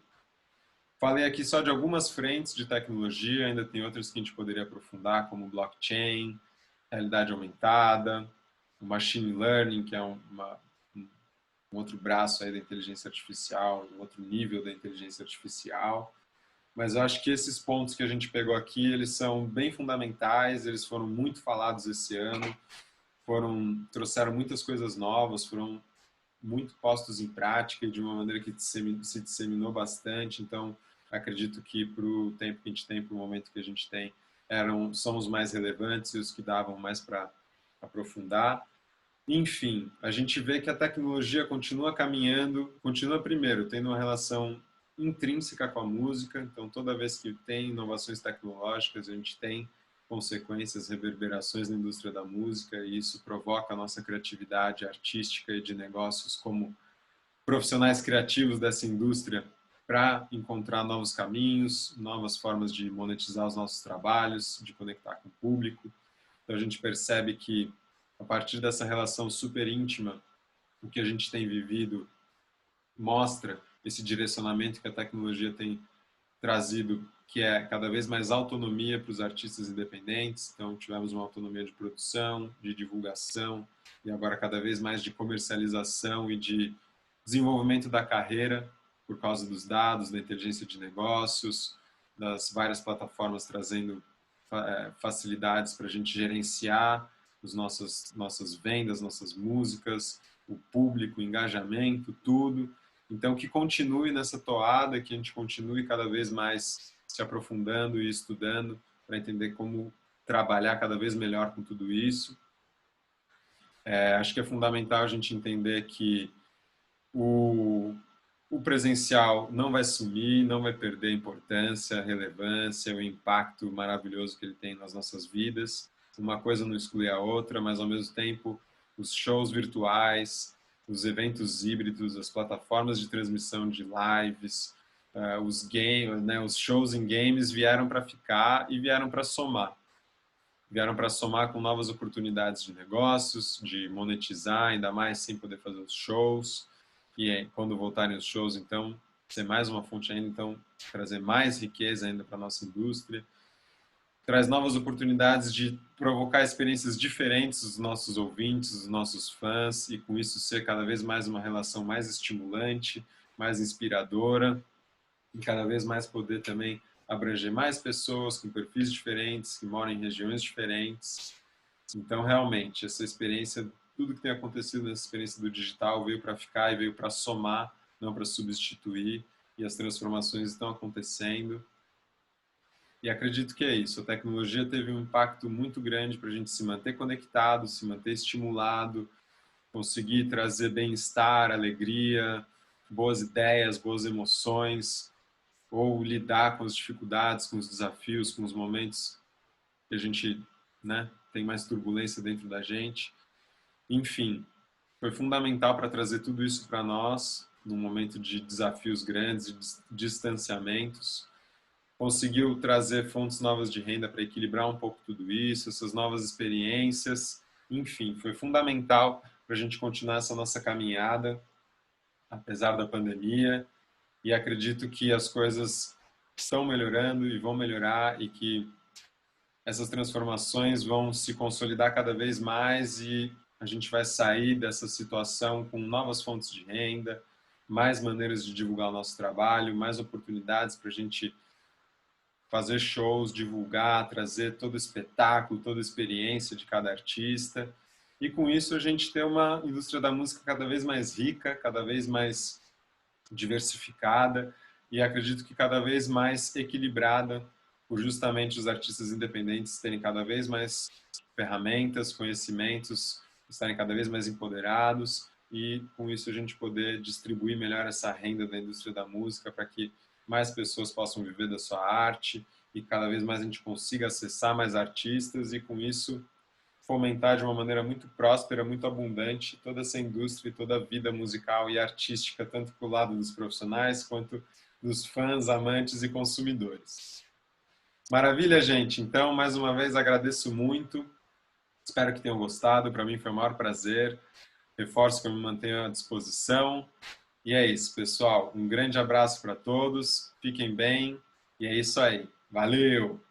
S1: falei aqui só de algumas frentes de tecnologia, ainda tem outras que a gente poderia aprofundar, como blockchain, realidade aumentada, o machine learning, que é um outro braço aí da inteligência artificial, um outro nível da inteligência artificial. Mas eu acho que esses pontos que a gente pegou aqui, eles são bem fundamentais, eles foram muito falados esse ano, trouxeram muitas coisas novas, foram muito postos em prática de uma maneira que se disseminou bastante. Então, acredito que para o tempo que a gente tem, para o momento que a gente tem, são os mais relevantes e os que davam mais para aprofundar. Enfim, a gente vê que a tecnologia continua caminhando, continua primeiro tendo uma relação intrínseca com a música, então toda vez que tem inovações tecnológicas, a gente tem consequências, reverberações na indústria da música e isso provoca a nossa criatividade artística e de negócios como profissionais criativos dessa indústria para encontrar novos caminhos, novas formas de monetizar os nossos trabalhos, de conectar com o público. Então a gente percebe que, a partir dessa relação super íntima, o que a gente tem vivido mostra esse direcionamento que a tecnologia tem trazido, que é cada vez mais autonomia para os artistas independentes. Então, tivemos uma autonomia de produção, de divulgação, e agora cada vez mais de comercialização e de desenvolvimento da carreira, por causa dos dados, da inteligência de negócios, das várias plataformas trazendo facilidades para a gente gerenciar nossas vendas, nossas músicas, o público, o engajamento, tudo. Então, que continue nessa toada, que a gente continue cada vez mais se aprofundando e estudando para entender como trabalhar cada vez melhor com tudo isso. Acho que é fundamental a gente entender que o presencial não vai sumir, não vai perder a importância, a relevância, o impacto maravilhoso que ele tem nas nossas vidas. Uma coisa não exclui a outra, mas ao mesmo tempo os shows virtuais, os eventos híbridos, as plataformas de transmissão de lives, os games, né, os shows em games vieram para ficar e vieram para somar. Vieram para somar com novas oportunidades de negócios, de monetizar, ainda mais sem poder fazer os shows. E quando voltarem os shows, então, ser mais uma fonte ainda, então, trazer mais riqueza ainda para a nossa indústria. Traz novas oportunidades de provocar experiências diferentes dos nossos ouvintes, dos nossos fãs, e com isso ser cada vez mais uma relação mais estimulante, mais inspiradora, e cada vez mais poder também abranger mais pessoas com perfis diferentes, que moram em regiões diferentes. Então, realmente, essa experiência, tudo que tem acontecido nessa experiência do digital veio para ficar e veio para somar, não para substituir, e as transformações estão acontecendo. E acredito que é isso. A tecnologia teve um impacto muito grande para a gente se manter conectado, se manter estimulado, conseguir trazer bem-estar, alegria, boas ideias, boas emoções, ou lidar com as dificuldades, com os desafios, com os momentos que a gente, né, tem mais turbulência dentro da gente. Enfim, foi fundamental para trazer tudo isso para nós, num momento de desafios grandes, de distanciamentos. Conseguiu trazer fontes novas de renda para equilibrar um pouco tudo isso, essas novas experiências. Enfim, foi fundamental para a gente continuar essa nossa caminhada, apesar da pandemia. E acredito que as coisas estão melhorando e vão melhorar e que essas transformações vão se consolidar cada vez mais e a gente vai sair dessa situação com novas fontes de renda, mais maneiras de divulgar o nosso trabalho, mais oportunidades para a gente fazer shows, divulgar, trazer todo o espetáculo, toda a experiência de cada artista. E com isso a gente ter uma indústria da música cada vez mais rica, cada vez mais diversificada e acredito que cada vez mais equilibrada, por justamente os artistas independentes terem cada vez mais ferramentas, conhecimentos, estarem cada vez mais empoderados e com isso a gente poder distribuir melhor essa renda da indústria da música para que mais pessoas possam viver da sua arte e cada vez mais a gente consiga acessar mais artistas e com isso fomentar de uma maneira muito próspera, muito abundante toda essa indústria e toda a vida musical e artística, tanto para o lado dos profissionais quanto dos fãs, amantes e consumidores. Maravilha, gente! Então, mais uma vez, agradeço muito. Espero que tenham gostado. Para mim foi um maior prazer. Reforço que eu me mantenho à disposição. E é isso, pessoal. Um grande abraço para todos. Fiquem bem. E é isso aí. Valeu!